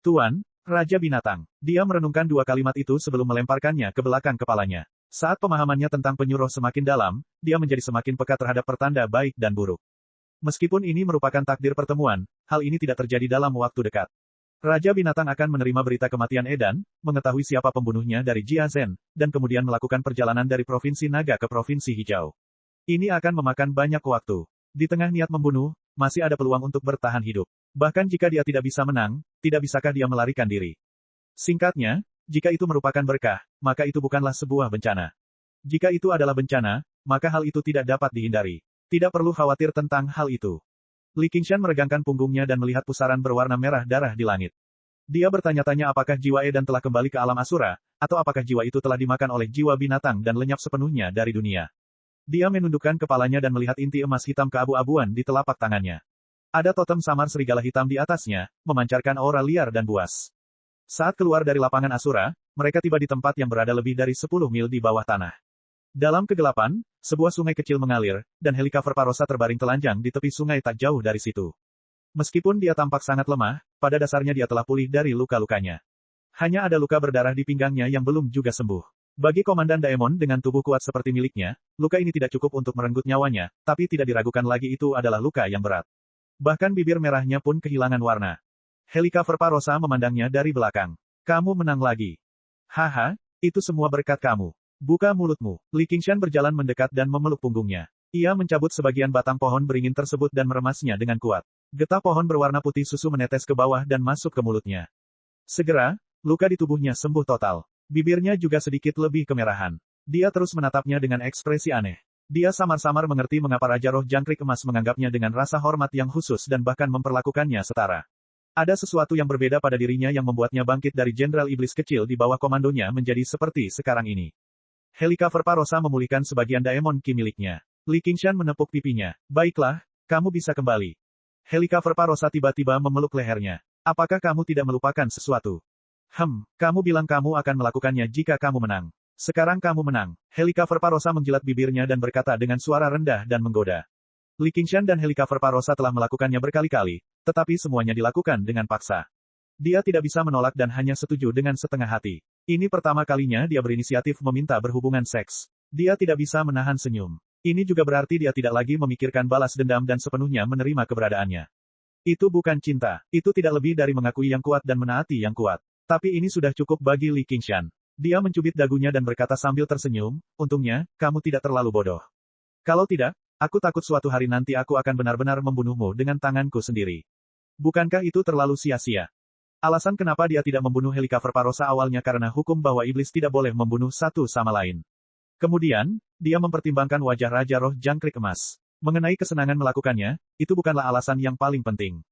Tuan, Raja Binatang. Dia merenungkan dua kalimat itu sebelum melemparkannya ke belakang kepalanya. Saat pemahamannya tentang penyuruh semakin dalam, dia menjadi semakin peka terhadap pertanda baik dan buruk. Meskipun ini merupakan takdir pertemuan, hal ini tidak terjadi dalam waktu dekat. Raja Binatang akan menerima berita kematian Edan, mengetahui siapa pembunuhnya dari Jia Zhen, dan kemudian melakukan perjalanan dari Provinsi Naga ke Provinsi Hijau. Ini akan memakan banyak waktu. Di tengah niat membunuh, masih ada peluang untuk bertahan hidup. Bahkan jika dia tidak bisa menang, tidak bisakah dia melarikan diri? Singkatnya, jika itu merupakan berkah, maka itu bukanlah sebuah bencana. Jika itu adalah bencana, maka hal itu tidak dapat dihindari. Tidak perlu khawatir tentang hal itu. Li Qingshan meregangkan punggungnya dan melihat pusaran berwarna merah darah di langit. Dia bertanya-tanya apakah jiwa Edan telah kembali ke alam Asura, atau apakah jiwa itu telah dimakan oleh jiwa binatang dan lenyap sepenuhnya dari dunia. Dia menundukkan kepalanya dan melihat inti emas hitam keabu-abuan di telapak tangannya. Ada totem samar serigala hitam di atasnya, memancarkan aura liar dan buas. Saat keluar dari lapangan Asura, mereka tiba di tempat yang berada lebih dari 10 mil di bawah tanah. Dalam kegelapan, sebuah sungai kecil mengalir, dan Helikaver Parosa terbaring telanjang di tepi sungai tak jauh dari situ. Meskipun dia tampak sangat lemah, pada dasarnya dia telah pulih dari luka-lukanya. Hanya ada luka berdarah di pinggangnya yang belum juga sembuh. Bagi Komandan Daemon dengan tubuh kuat seperti miliknya, luka ini tidak cukup untuk merenggut nyawanya, tapi tidak diragukan lagi itu adalah luka yang berat. Bahkan bibir merahnya pun kehilangan warna. Helikaver Parosa memandangnya dari belakang. Kamu menang lagi. Haha, itu semua berkat kamu. Buka mulutmu. Li Qingshan berjalan mendekat dan memeluk punggungnya. Ia mencabut sebagian batang pohon beringin tersebut dan meremasnya dengan kuat. Getah pohon berwarna putih susu menetes ke bawah dan masuk ke mulutnya. Segera, luka di tubuhnya sembuh total. Bibirnya juga sedikit lebih kemerahan. Dia terus menatapnya dengan ekspresi aneh. Dia samar-samar mengerti mengapa Raja Roh Jangkrik Emas menganggapnya dengan rasa hormat yang khusus dan bahkan memperlakukannya setara. Ada sesuatu yang berbeda pada dirinya yang membuatnya bangkit dari Jenderal Iblis kecil di bawah komandonya menjadi seperti sekarang ini. Helikaver Parosa memulihkan sebagian Daemon Ki miliknya. Li Qingshan menepuk pipinya. Baiklah, kamu bisa kembali. Helikaver Parosa tiba-tiba memeluk lehernya. Apakah kamu tidak melupakan sesuatu? Kamu bilang kamu akan melakukannya jika kamu menang. Sekarang kamu menang. Helikaver Parosa menjilat bibirnya dan berkata dengan suara rendah dan menggoda. Li Qingshan dan Helikaver Parosa telah melakukannya berkali-kali, tetapi semuanya dilakukan dengan paksa. Dia tidak bisa menolak dan hanya setuju dengan setengah hati. Ini pertama kalinya dia berinisiatif meminta berhubungan seks. Dia tidak bisa menahan senyum. Ini juga berarti dia tidak lagi memikirkan balas dendam dan sepenuhnya menerima keberadaannya. Itu bukan cinta. Itu tidak lebih dari mengakui yang kuat dan menaati yang kuat. Tapi ini sudah cukup bagi Li Qingshan. Dia mencubit dagunya dan berkata sambil tersenyum, untungnya, kamu tidak terlalu bodoh. Kalau tidak, aku takut suatu hari nanti aku akan benar-benar membunuhmu dengan tanganku sendiri. Bukankah itu terlalu sia-sia? Alasan kenapa dia tidak membunuh Helikaver Parosa awalnya karena hukum bahwa iblis tidak boleh membunuh satu sama lain. Kemudian, dia mempertimbangkan wajah Raja Roh Jangkrik Emas. Mengenai kesenangan melakukannya, itu bukanlah alasan yang paling penting.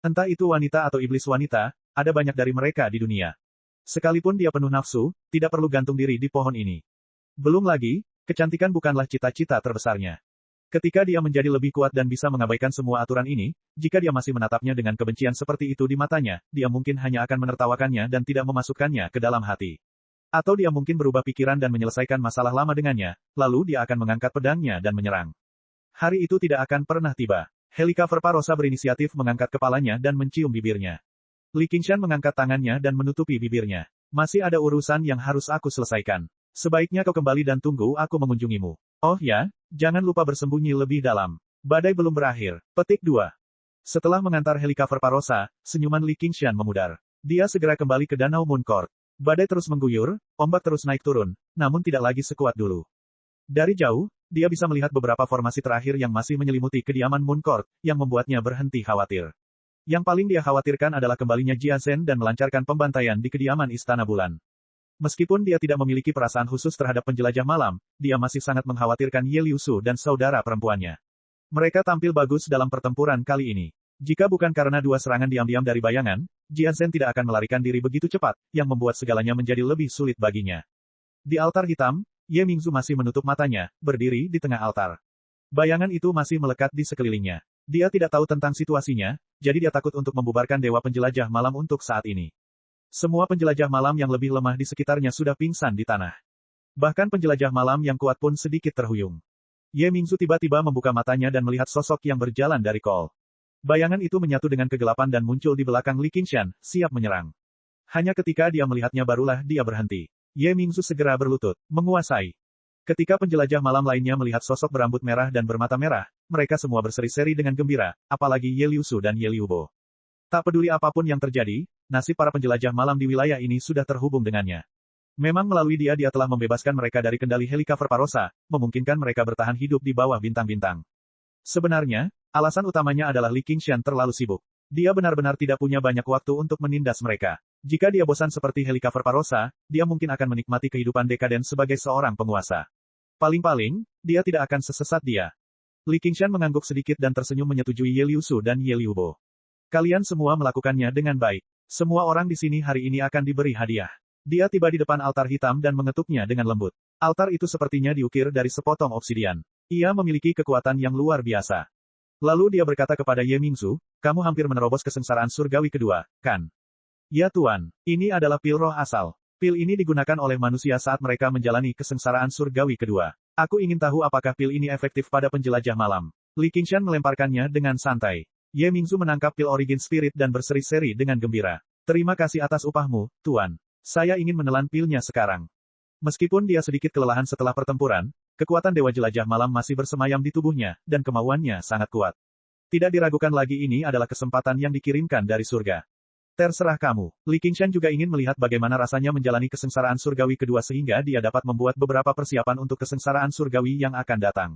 Entah itu wanita atau iblis wanita, ada banyak dari mereka di dunia. Sekalipun dia penuh nafsu, tidak perlu gantung diri di pohon ini. Belum lagi, kecantikan bukanlah cita-cita terbesarnya. Ketika dia menjadi lebih kuat dan bisa mengabaikan semua aturan ini, jika dia masih menatapnya dengan kebencian seperti itu di matanya, dia mungkin hanya akan menertawakannya dan tidak memasukkannya ke dalam hati. Atau dia mungkin berubah pikiran dan menyelesaikan masalah lama dengannya, lalu dia akan mengangkat pedangnya dan menyerang. Hari itu tidak akan pernah tiba. Helikaver Parosa berinisiatif mengangkat kepalanya dan mencium bibirnya. Li Qingshan mengangkat tangannya dan menutupi bibirnya. Masih ada urusan yang harus aku selesaikan. Sebaiknya kau kembali dan tunggu aku mengunjungimu. Oh ya, jangan lupa bersembunyi lebih dalam. Badai belum berakhir. Petik 2. Setelah mengantar Helikaver Parosa, senyuman Li Qingshan memudar. Dia segera kembali ke Danau Moon Court. Badai terus mengguyur, ombak terus naik turun, namun tidak lagi sekuat dulu. Dari jauh, dia bisa melihat beberapa formasi terakhir yang masih menyelimuti kediaman Moon Court, yang membuatnya berhenti khawatir. Yang paling dia khawatirkan adalah kembalinya Jia Zhen dan melancarkan pembantaian di kediaman Istana Bulan. Meskipun dia tidak memiliki perasaan khusus terhadap penjelajah malam, dia masih sangat mengkhawatirkan Ye Liusu dan saudara perempuannya. Mereka tampil bagus dalam pertempuran kali ini. Jika bukan karena dua serangan diam-diam dari bayangan, Jia Zhen tidak akan melarikan diri begitu cepat, yang membuat segalanya menjadi lebih sulit baginya. Di altar hitam, Ye Mingzu masih menutup matanya, berdiri di tengah altar. Bayangan itu masih melekat di sekelilingnya. Dia tidak tahu tentang situasinya, jadi dia takut untuk membubarkan Dewa Penjelajah Malam untuk saat ini. Semua penjelajah malam yang lebih lemah di sekitarnya sudah pingsan di tanah. Bahkan penjelajah malam yang kuat pun sedikit terhuyung. Ye Mingzu tiba-tiba membuka matanya dan melihat sosok yang berjalan dari Cole. Bayangan itu menyatu dengan kegelapan dan muncul di belakang Li Qingshan, siap menyerang. Hanya ketika dia melihatnya barulah dia berhenti. Ye Mingzu segera berlutut, menguasai. Ketika penjelajah malam lainnya melihat sosok berambut merah dan bermata merah, mereka semua berseri-seri dengan gembira, apalagi Ye Liusu dan Ye Liubo. Tak peduli apapun yang terjadi, nasib para penjelajah malam di wilayah ini sudah terhubung dengannya. Memang melalui dia telah membebaskan mereka dari kendali Helikaver Parosa, memungkinkan mereka bertahan hidup di bawah bintang-bintang. Sebenarnya, alasan utamanya adalah Li Qingshan terlalu sibuk. Dia benar-benar tidak punya banyak waktu untuk menindas mereka. Jika dia bosan seperti Helikaver Parosa, dia mungkin akan menikmati kehidupan dekaden sebagai seorang penguasa. Paling-paling, dia tidak akan sesesat dia. Li Qingshan mengangguk sedikit dan tersenyum menyetujui Ye Liusu dan Ye Liubo. Kalian semua melakukannya dengan baik. Semua orang di sini hari ini akan diberi hadiah. Dia tiba di depan altar hitam dan mengetuknya dengan lembut. Altar itu sepertinya diukir dari sepotong obsidian. Ia memiliki kekuatan yang luar biasa. Lalu dia berkata kepada Ye Mingzu, kamu hampir menerobos kesengsaraan surgawi kedua, kan? Ya Tuan, ini adalah pil roh asal. Pil ini digunakan oleh manusia saat mereka menjalani kesengsaraan surgawi kedua. Aku ingin tahu apakah pil ini efektif pada penjelajah malam. Li Qingshan melemparkannya dengan santai. Ye Mingzu menangkap pil Origin Spirit dan berseri-seri dengan gembira. Terima kasih atas upahmu, Tuan. Saya ingin menelan pilnya sekarang. Meskipun dia sedikit kelelahan setelah pertempuran, kekuatan Dewa Jelajah Malam masih bersemayam di tubuhnya, dan kemauannya sangat kuat. Tidak diragukan lagi ini adalah kesempatan yang dikirimkan dari surga. Terserah kamu. Li Qingshan juga ingin melihat bagaimana rasanya menjalani kesengsaraan surgawi kedua sehingga dia dapat membuat beberapa persiapan untuk kesengsaraan surgawi yang akan datang.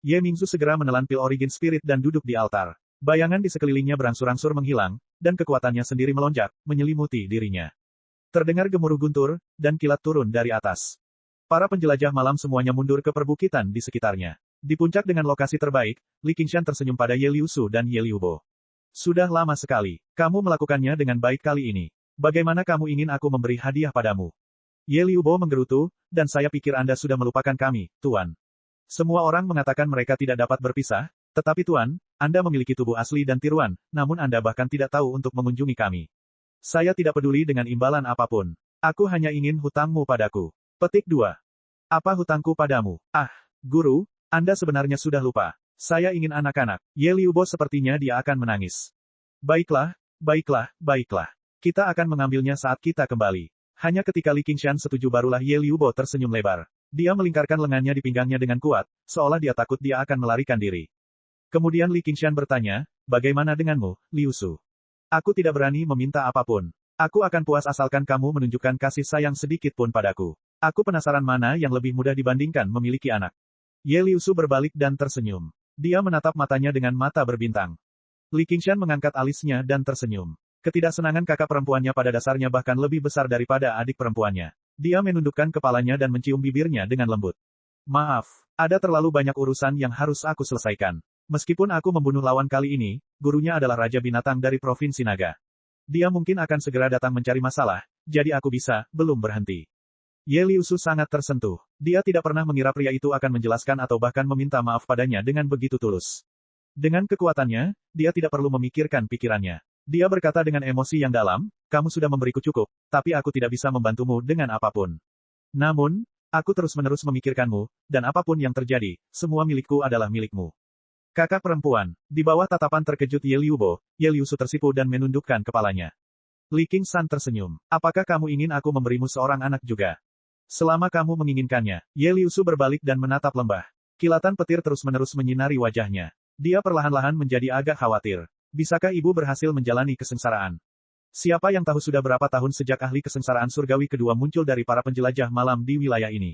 Ye Mingzu segera menelan pil Origin Spirit dan duduk di altar. Bayangan di sekelilingnya berangsur-angsur menghilang, dan kekuatannya sendiri melonjak, menyelimuti dirinya. Terdengar gemuruh guntur, dan kilat turun dari atas. Para penjelajah malam semuanya mundur ke perbukitan di sekitarnya. Di puncak dengan lokasi terbaik, Li Qingshan tersenyum pada Ye Liusu dan Ye Liubo. Sudah lama sekali, kamu melakukannya dengan baik kali ini. Bagaimana kamu ingin aku memberi hadiah padamu? Ye Liubo menggerutu, dan saya pikir Anda sudah melupakan kami, Tuan. Semua orang mengatakan mereka tidak dapat berpisah, tetapi Tuan, Anda memiliki tubuh asli dan tiruan, namun Anda bahkan tidak tahu untuk mengunjungi kami. Saya tidak peduli dengan imbalan apapun. Aku hanya ingin hutangmu padaku. Petik 2. Apa hutangku padamu? Ah, Guru, Anda sebenarnya sudah lupa. Saya ingin anak-anak. Ye Liubo sepertinya dia akan menangis. Baiklah, baiklah, baiklah. Kita akan mengambilnya saat kita kembali. Hanya ketika Li Qingshan setuju barulah Ye Liubo tersenyum lebar. Dia melingkarkan lengannya di pinggangnya dengan kuat, seolah dia takut dia akan melarikan diri. Kemudian Li Qingshan bertanya, bagaimana denganmu, Liusu? Aku tidak berani meminta apapun. Aku akan puas asalkan kamu menunjukkan kasih sayang sedikit pun padaku. Aku penasaran mana yang lebih mudah dibandingkan memiliki anak. Ye Liusu berbalik dan tersenyum. Dia menatap matanya dengan mata berbintang. Li Qingshan mengangkat alisnya dan tersenyum. Ketidaksenangan kakak perempuannya pada dasarnya bahkan lebih besar daripada adik perempuannya. Dia menundukkan kepalanya dan mencium bibirnya dengan lembut. Maaf, ada terlalu banyak urusan yang harus aku selesaikan. Meskipun aku membunuh lawan kali ini, gurunya adalah Raja Binatang dari Provinsi Naga. Dia mungkin akan segera datang mencari masalah, jadi aku bisa, belum berhenti. Ye Liusu sangat tersentuh. Dia tidak pernah mengira pria itu akan menjelaskan atau bahkan meminta maaf padanya dengan begitu tulus. Dengan kekuatannya, dia tidak perlu memikirkan pikirannya. Dia berkata dengan emosi yang dalam, kamu sudah memberiku cukup, tapi aku tidak bisa membantumu dengan apapun. Namun, aku terus-menerus memikirkanmu, dan apapun yang terjadi, semua milikku adalah milikmu. Kakak perempuan, di bawah tatapan terkejut Ye Liubo, Ye Liusu tersipu dan menundukkan kepalanya. Li Qingshan tersenyum. Apakah kamu ingin aku memberimu seorang anak juga? Selama kamu menginginkannya, Ye Liusu berbalik dan menatap lembah. Kilatan petir terus-menerus menyinari wajahnya. Dia perlahan-lahan menjadi agak khawatir. Bisakah ibu berhasil menjalani kesengsaraan? Siapa yang tahu sudah berapa tahun sejak ahli kesengsaraan surgawi kedua muncul dari para penjelajah malam di wilayah ini.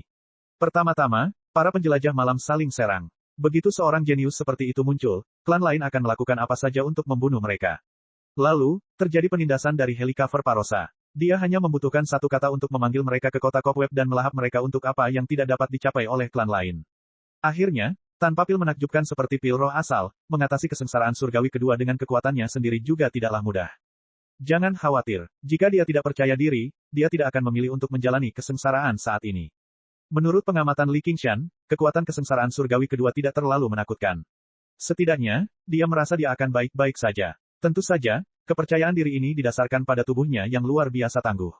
Pertama-tama, para penjelajah malam saling serang. Begitu seorang jenius seperti itu muncul, klan lain akan melakukan apa saja untuk membunuh mereka. Lalu, terjadi penindasan dari Helicover Parosa. Dia hanya membutuhkan satu kata untuk memanggil mereka ke kota Cobweb dan melahap mereka untuk apa yang tidak dapat dicapai oleh klan lain. Akhirnya, tanpa pil menakjubkan seperti pil roh asal, mengatasi kesengsaraan surgawi kedua dengan kekuatannya sendiri juga tidaklah mudah. Jangan khawatir, jika dia tidak percaya diri, dia tidak akan memilih untuk menjalani kesengsaraan saat ini. Menurut pengamatan Li Qingshan, kekuatan kesengsaraan surgawi kedua tidak terlalu menakutkan. Setidaknya, dia merasa dia akan baik-baik saja. Tentu saja, kepercayaan diri ini didasarkan pada tubuhnya yang luar biasa tangguh.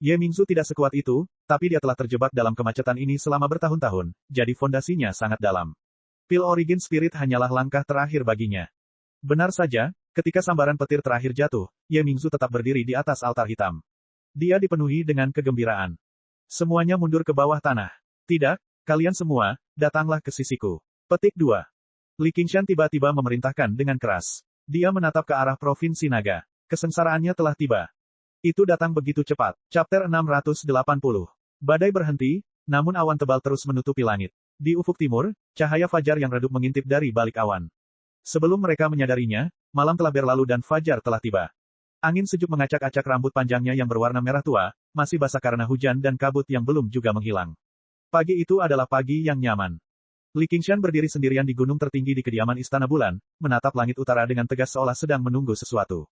Ye Mingzu tidak sekuat itu, tapi dia telah terjebak dalam kemacetan ini selama bertahun-tahun, jadi fondasinya sangat dalam. Pil Origin Spirit hanyalah langkah terakhir baginya. Benar saja, ketika sambaran petir terakhir jatuh, Ye Mingzu tetap berdiri di atas altar hitam. Dia dipenuhi dengan kegembiraan. Semuanya mundur ke bawah tanah. Tidak, kalian semua, datanglah ke sisiku. Petik 2. Li Qingshan tiba-tiba memerintahkan dengan keras. Dia menatap ke arah Provinsi Naga. Kesengsaraannya telah tiba. Itu datang begitu cepat. Chapter 680. Badai berhenti, namun awan tebal terus menutupi langit. Di ufuk timur, cahaya fajar yang redup mengintip dari balik awan. Sebelum mereka menyadarinya, malam telah berlalu dan fajar telah tiba. Angin sejuk mengacak-acak rambut panjangnya yang berwarna merah tua, masih basah karena hujan dan kabut yang belum juga menghilang. Pagi itu adalah pagi yang nyaman. Li Qingshan berdiri sendirian di gunung tertinggi di kediaman Istana Bulan, menatap langit utara dengan tegas seolah sedang menunggu sesuatu.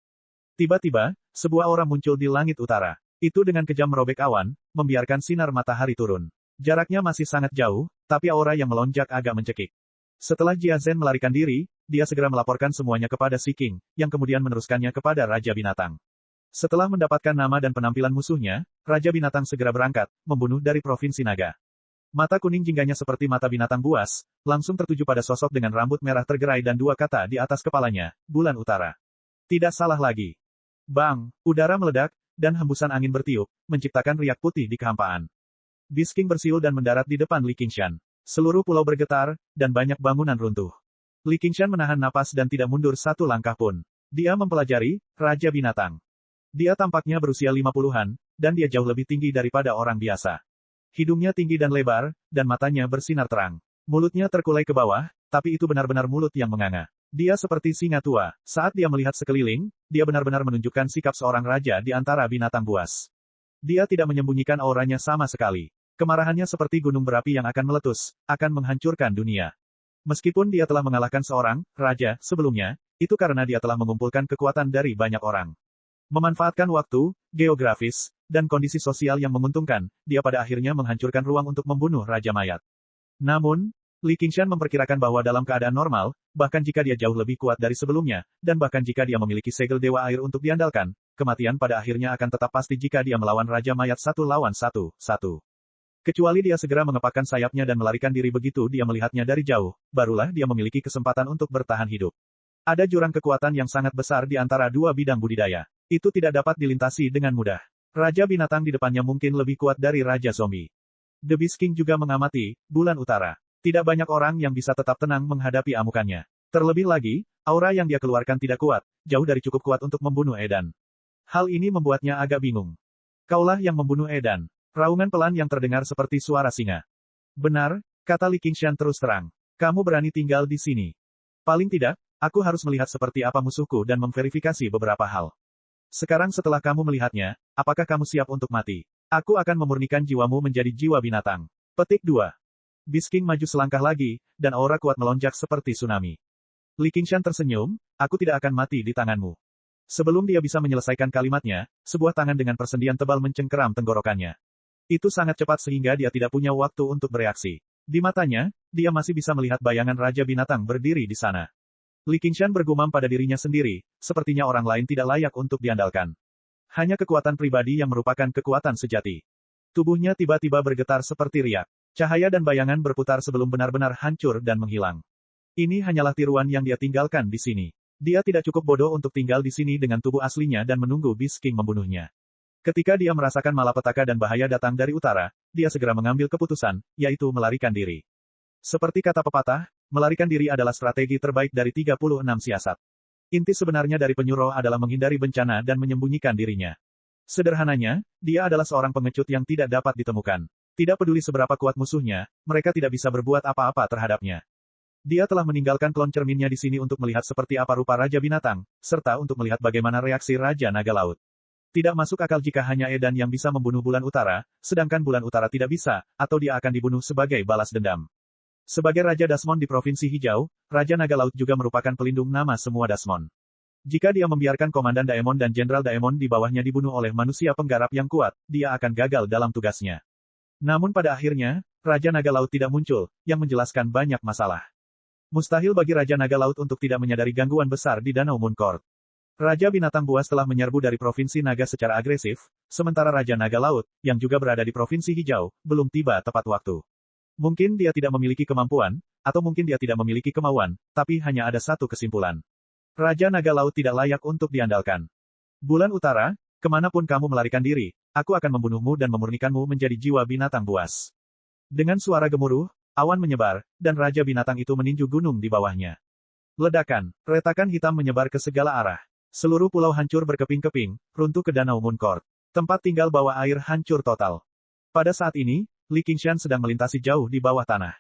Tiba-tiba, sebuah aura muncul di langit utara. Itu dengan kejam merobek awan, membiarkan sinar matahari turun. Jaraknya masih sangat jauh, tapi aura yang melonjak agak mencekik. Setelah Jia Zhen melarikan diri, dia segera melaporkan semuanya kepada Si King, yang kemudian meneruskannya kepada Raja Binatang. Setelah mendapatkan nama dan penampilan musuhnya, Raja Binatang segera berangkat, membunuh dari Provinsi Naga. Mata kuning jingganya seperti mata binatang buas, langsung tertuju pada sosok dengan rambut merah tergerai dan dua kata di atas kepalanya, Bulan Utara. Tidak salah lagi. Bang, udara meledak, dan hembusan angin bertiup, menciptakan riak putih di kehampaan. Beast King bersiul dan mendarat di depan Li Qingshan. Seluruh pulau bergetar, dan banyak bangunan runtuh. Li Qingshan menahan napas dan tidak mundur satu langkah pun. Dia mempelajari, Raja Binatang. Dia tampaknya berusia 50-an, dan dia jauh lebih tinggi daripada orang biasa. Hidungnya tinggi dan lebar, dan matanya bersinar terang. Mulutnya terkulai ke bawah, tapi itu benar-benar mulut yang menganga. Dia seperti singa tua. Saat dia melihat sekeliling, dia benar-benar menunjukkan sikap seorang raja di antara binatang buas. Dia tidak menyembunyikan auranya sama sekali. Kemarahannya seperti gunung berapi yang akan meletus, akan menghancurkan dunia. Meskipun dia telah mengalahkan seorang raja sebelumnya, itu karena dia telah mengumpulkan kekuatan dari banyak orang. Memanfaatkan waktu, geografis, dan kondisi sosial yang menguntungkan, dia pada akhirnya menghancurkan ruang untuk membunuh Raja Mayat. Namun, Li Qingshan memperkirakan bahwa dalam keadaan normal, bahkan jika dia jauh lebih kuat dari sebelumnya, dan bahkan jika dia memiliki segel Dewa Air untuk diandalkan, kematian pada akhirnya akan tetap pasti jika dia melawan Raja Mayat satu lawan satu. Kecuali dia segera mengepakkan sayapnya dan melarikan diri begitu dia melihatnya dari jauh, barulah dia memiliki kesempatan untuk bertahan hidup. Ada jurang kekuatan yang sangat besar di antara dua bidang budidaya. Itu tidak dapat dilintasi dengan mudah. Raja Binatang di depannya mungkin lebih kuat dari Raja Zombie. The Beast King juga mengamati, Bulan Utara. Tidak banyak orang yang bisa tetap tenang menghadapi amukannya. Terlebih lagi, aura yang dia keluarkan tidak kuat, jauh dari cukup kuat untuk membunuh Edan. Hal ini membuatnya agak bingung. Kaulah yang membunuh Edan. Raungan pelan yang terdengar seperti suara singa. Benar, kata Li Qingshan terus terang. Kamu berani tinggal di sini. Paling tidak, aku harus melihat seperti apa musuhku dan memverifikasi beberapa hal. Sekarang setelah kamu melihatnya, apakah kamu siap untuk mati? Aku akan memurnikan jiwamu menjadi jiwa binatang. Petik 2. Beast King maju selangkah lagi, dan aura kuat melonjak seperti tsunami. Li Qingshan tersenyum, aku tidak akan mati di tanganmu. Sebelum dia bisa menyelesaikan kalimatnya, sebuah tangan dengan persendian tebal mencengkeram tenggorokannya. Itu sangat cepat sehingga dia tidak punya waktu untuk bereaksi. Di matanya, dia masih bisa melihat bayangan Raja Binatang berdiri di sana. Li Qingshan bergumam pada dirinya sendiri, sepertinya orang lain tidak layak untuk diandalkan. Hanya kekuatan pribadi yang merupakan kekuatan sejati. Tubuhnya tiba-tiba bergetar seperti riak. Cahaya dan bayangan berputar sebelum benar-benar hancur dan menghilang. Ini hanyalah tiruan yang dia tinggalkan di sini. Dia tidak cukup bodoh untuk tinggal di sini dengan tubuh aslinya dan menunggu Beast King membunuhnya. Ketika dia merasakan malapetaka dan bahaya datang dari utara, dia segera mengambil keputusan, yaitu melarikan diri. Seperti kata pepatah, melarikan diri adalah strategi terbaik dari 36 siasat. Inti sebenarnya dari penyuruh adalah menghindari bencana dan menyembunyikan dirinya. Sederhananya, dia adalah seorang pengecut yang tidak dapat ditemukan. Tidak peduli seberapa kuat musuhnya, mereka tidak bisa berbuat apa-apa terhadapnya. Dia telah meninggalkan klon cerminnya di sini untuk melihat seperti apa rupa Raja Binatang, serta untuk melihat bagaimana reaksi Raja Naga Laut. Tidak masuk akal jika hanya Edan yang bisa membunuh Bulan Utara, sedangkan Bulan Utara tidak bisa, atau dia akan dibunuh sebagai balas dendam. Sebagai Raja Dasmon di Provinsi Hijau, Raja Naga Laut juga merupakan pelindung nama semua Dasmon. Jika dia membiarkan Komandan Daemon dan Jenderal Daemon di bawahnya dibunuh oleh manusia penggarap yang kuat, dia akan gagal dalam tugasnya. Namun pada akhirnya, Raja Naga Laut tidak muncul, yang menjelaskan banyak masalah. Mustahil bagi Raja Naga Laut untuk tidak menyadari gangguan besar di Danau Mooncourt. Raja Binatang Buas telah menyerbu dari Provinsi Naga secara agresif, sementara Raja Naga Laut, yang juga berada di Provinsi Hijau, belum tiba tepat waktu. Mungkin dia tidak memiliki kemampuan, atau mungkin dia tidak memiliki kemauan, tapi hanya ada satu kesimpulan. Raja Naga Laut tidak layak untuk diandalkan. Bulan Utara, kemanapun kamu melarikan diri, aku akan membunuhmu dan memurnikanmu menjadi jiwa binatang buas. Dengan suara gemuruh, awan menyebar, dan Raja Binatang itu meninju gunung di bawahnya. Ledakan, retakan hitam menyebar ke segala arah. Seluruh pulau hancur berkeping-keping, runtuh ke Danau Mooncourt. Tempat tinggal bawah air hancur total. Pada saat ini, Li Qingshan sedang melintasi jauh di bawah tanah.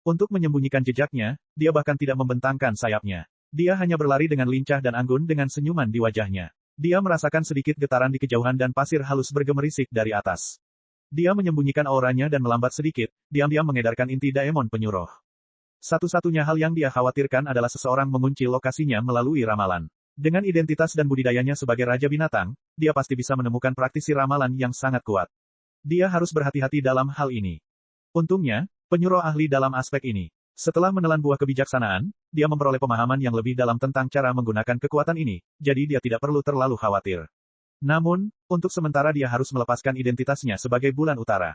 Untuk menyembunyikan jejaknya, dia bahkan tidak membentangkan sayapnya. Dia hanya berlari dengan lincah dan anggun dengan senyuman di wajahnya. Dia merasakan sedikit getaran di kejauhan dan pasir halus bergemerisik dari atas. Dia menyembunyikan auranya dan melambat sedikit, diam-diam mengedarkan inti Daemon penyuruh. Satu-satunya hal yang dia khawatirkan adalah seseorang mengunci lokasinya melalui ramalan. Dengan identitas dan budidayanya sebagai Raja Binatang, dia pasti bisa menemukan praktisi ramalan yang sangat kuat. Dia harus berhati-hati dalam hal ini. Untungnya, penyuruh ahli dalam aspek ini. Setelah menelan buah kebijaksanaan, dia memperoleh pemahaman yang lebih dalam tentang cara menggunakan kekuatan ini, jadi dia tidak perlu terlalu khawatir. Namun, untuk sementara dia harus melepaskan identitasnya sebagai Bulan Utara.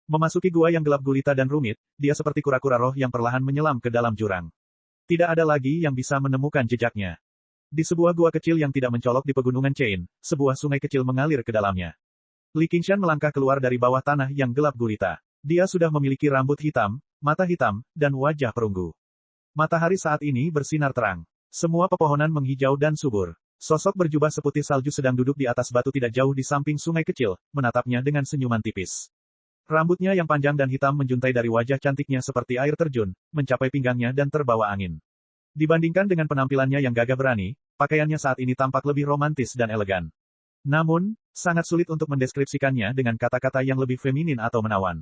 Memasuki gua yang gelap gulita dan rumit, dia seperti kura-kura roh yang perlahan menyelam ke dalam jurang. Tidak ada lagi yang bisa menemukan jejaknya. Di sebuah gua kecil yang tidak mencolok di pegunungan Chain, sebuah sungai kecil mengalir ke dalamnya. Li Qingshan melangkah keluar dari bawah tanah yang gelap gulita. Dia sudah memiliki rambut hitam, mata hitam, dan wajah perunggu. Matahari saat ini bersinar terang. Semua pepohonan menghijau dan subur. Sosok berjubah seputih salju sedang duduk di atas batu tidak jauh di samping sungai kecil, menatapnya dengan senyuman tipis. Rambutnya yang panjang dan hitam menjuntai dari wajah cantiknya seperti air terjun, mencapai pinggangnya dan terbawa angin. Dibandingkan dengan penampilannya yang gagah berani, pakaiannya saat ini tampak lebih romantis dan elegan. Namun, sangat sulit untuk mendeskripsikannya dengan kata-kata yang lebih feminin atau menawan.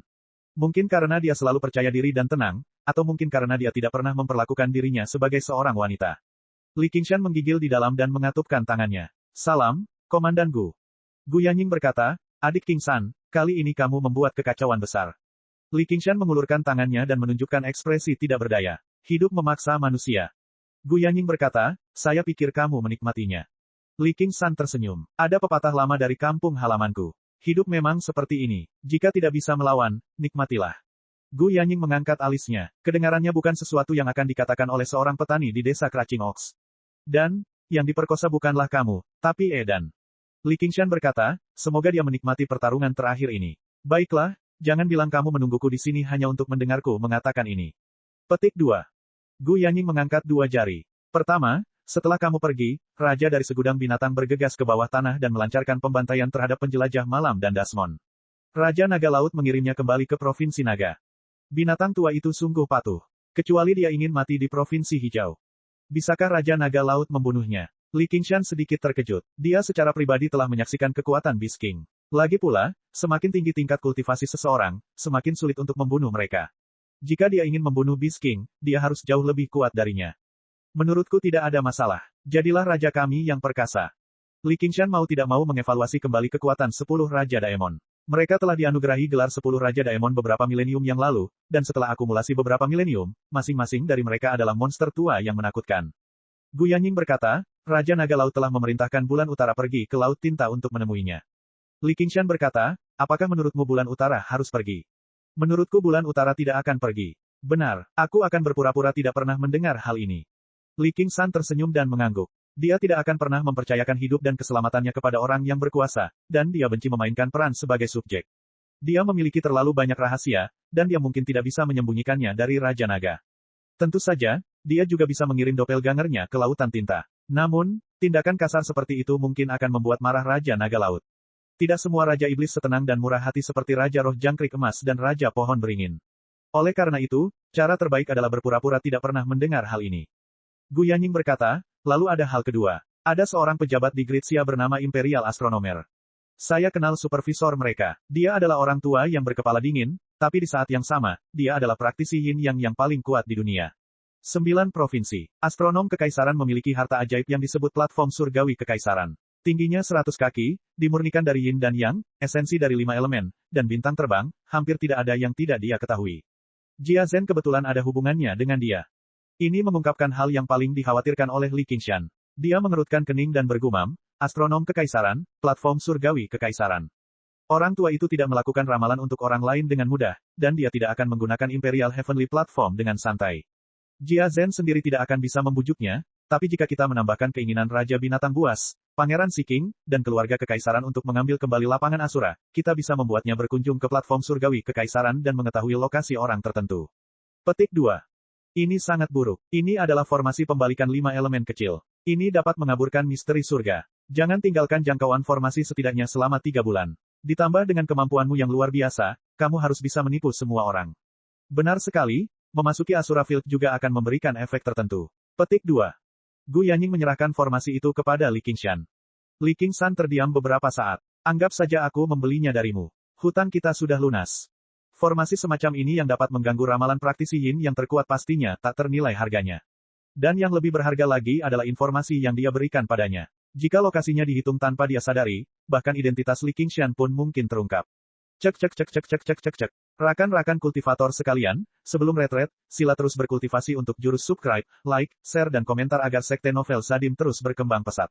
Mungkin karena dia selalu percaya diri dan tenang, atau mungkin karena dia tidak pernah memperlakukan dirinya sebagai seorang wanita. Li Qingshan menggigil di dalam dan mengatupkan tangannya. Salam, Komandan Gu. Gu Yanying berkata, adik Qingshan, kali ini kamu membuat kekacauan besar. Li Qingshan mengulurkan tangannya dan menunjukkan ekspresi tidak berdaya. Hidup memaksa manusia. Gu Yanying berkata, saya pikir kamu menikmatinya. Li Qingshan tersenyum. Ada pepatah lama dari kampung halamanku. Hidup memang seperti ini. Jika tidak bisa melawan, nikmatilah. Gu Yanying mengangkat alisnya. Kedengarannya bukan sesuatu yang akan dikatakan oleh seorang petani di desa Craching Oaks. Dan, yang diperkosa bukanlah kamu, tapi Edan. Li Qingshan berkata, semoga dia menikmati pertarungan terakhir ini. Baiklah, jangan bilang kamu menungguku di sini hanya untuk mendengarku mengatakan ini. Petik 2. Gu Yanying mengangkat dua jari. Pertama, setelah kamu pergi, Raja dari segudang binatang bergegas ke bawah tanah dan melancarkan pembantaian terhadap penjelajah malam dan Dasmon. Raja Naga Laut mengirimnya kembali ke Provinsi Naga. Binatang tua itu sungguh patuh. Kecuali dia ingin mati di Provinsi Hijau. Bisakah Raja Naga Laut membunuhnya? Li Qingshan sedikit terkejut. Dia secara pribadi telah menyaksikan kekuatan Beast King. Lagi pula, semakin tinggi tingkat kultivasi seseorang, semakin sulit untuk membunuh mereka. Jika dia ingin membunuh Beast King, dia harus jauh lebih kuat darinya. Menurutku tidak ada masalah. Jadilah raja kami yang perkasa. Li Qingshan mau tidak mau mengevaluasi kembali kekuatan 10 Raja Daemon. Mereka telah dianugerahi gelar 10 Raja Daemon beberapa milenium yang lalu, dan setelah akumulasi beberapa milenium, masing-masing dari mereka adalah monster tua yang menakutkan. Gu Yanying berkata, Raja Naga Laut telah memerintahkan Bulan Utara pergi ke Laut Tinta untuk menemuinya. Li Qingshan berkata, apakah menurutmu Bulan Utara harus pergi? Menurutku Bulan Utara tidak akan pergi. Benar, aku akan berpura-pura tidak pernah mendengar hal ini. Li Qingshan tersenyum dan mengangguk. Dia tidak akan pernah mempercayakan hidup dan keselamatannya kepada orang yang berkuasa, dan dia benci memainkan peran sebagai subjek. Dia memiliki terlalu banyak rahasia, dan dia mungkin tidak bisa menyembunyikannya dari Raja Naga. Tentu saja, dia juga bisa mengirim doppelgangernya ke Lautan Tinta. Namun, tindakan kasar seperti itu mungkin akan membuat marah Raja Naga Laut. Tidak semua Raja Iblis setenang dan murah hati seperti Raja Roh Jangkrik Emas dan Raja Pohon Beringin. Oleh karena itu, Cara terbaik adalah berpura-pura tidak pernah mendengar hal ini. Gu Yanying berkata, lalu ada hal kedua. Ada seorang pejabat di Gritsia bernama Imperial Astronomer. Saya kenal supervisor mereka. Dia adalah orang tua yang berkepala dingin, tapi di saat yang sama, dia adalah praktisi yin yang paling kuat di dunia. 9 provinsi. Astronom kekaisaran memiliki harta ajaib yang disebut platform surgawi kekaisaran. Tingginya 100 kaki, dimurnikan dari yin dan yang, esensi dari 5 elemen, dan bintang terbang, hampir tidak ada yang tidak dia ketahui. Jia Zhen kebetulan ada hubungannya dengan dia. Ini mengungkapkan hal yang paling dikhawatirkan oleh Li Qingshan. Dia mengerutkan kening dan bergumam, astronom kekaisaran, platform surgawi kekaisaran. Orang tua itu tidak melakukan ramalan untuk orang lain dengan mudah, dan dia tidak akan menggunakan Imperial Heavenly Platform dengan santai. Jia Zhen sendiri tidak akan bisa membujuknya, tapi jika kita menambahkan keinginan Raja Binatang Buas, Pangeran Siking, dan keluarga kekaisaran untuk mengambil kembali lapangan Asura, kita bisa membuatnya berkunjung ke platform surgawi kekaisaran dan mengetahui lokasi orang tertentu. Petik 2. Ini sangat buruk. Ini adalah formasi pembalikan 5 elemen kecil. Ini dapat mengaburkan misteri surga. Jangan tinggalkan jangkauan formasi setidaknya selama 3 bulan. Ditambah dengan kemampuanmu yang luar biasa, kamu harus bisa menipu semua orang. Benar sekali, memasuki Asura Field juga akan memberikan efek tertentu. Petik 2. Gu Yanying menyerahkan formasi itu kepada Li Qingshan. Li Qingshan terdiam beberapa saat. Anggap saja aku membelinya darimu. Hutang kita sudah lunas. Formasi semacam ini yang dapat mengganggu ramalan praktisi yin yang terkuat pastinya tak ternilai harganya. Dan yang lebih berharga lagi adalah informasi yang dia berikan padanya. Jika lokasinya dihitung tanpa dia sadari, bahkan identitas Li Qingshan pun mungkin terungkap. Cek. Rakan-rakan kultivator sekalian, sebelum retret, sila terus berkultivasi untuk jurus subscribe, like, share dan komentar agar sekte novel Sadim terus berkembang pesat.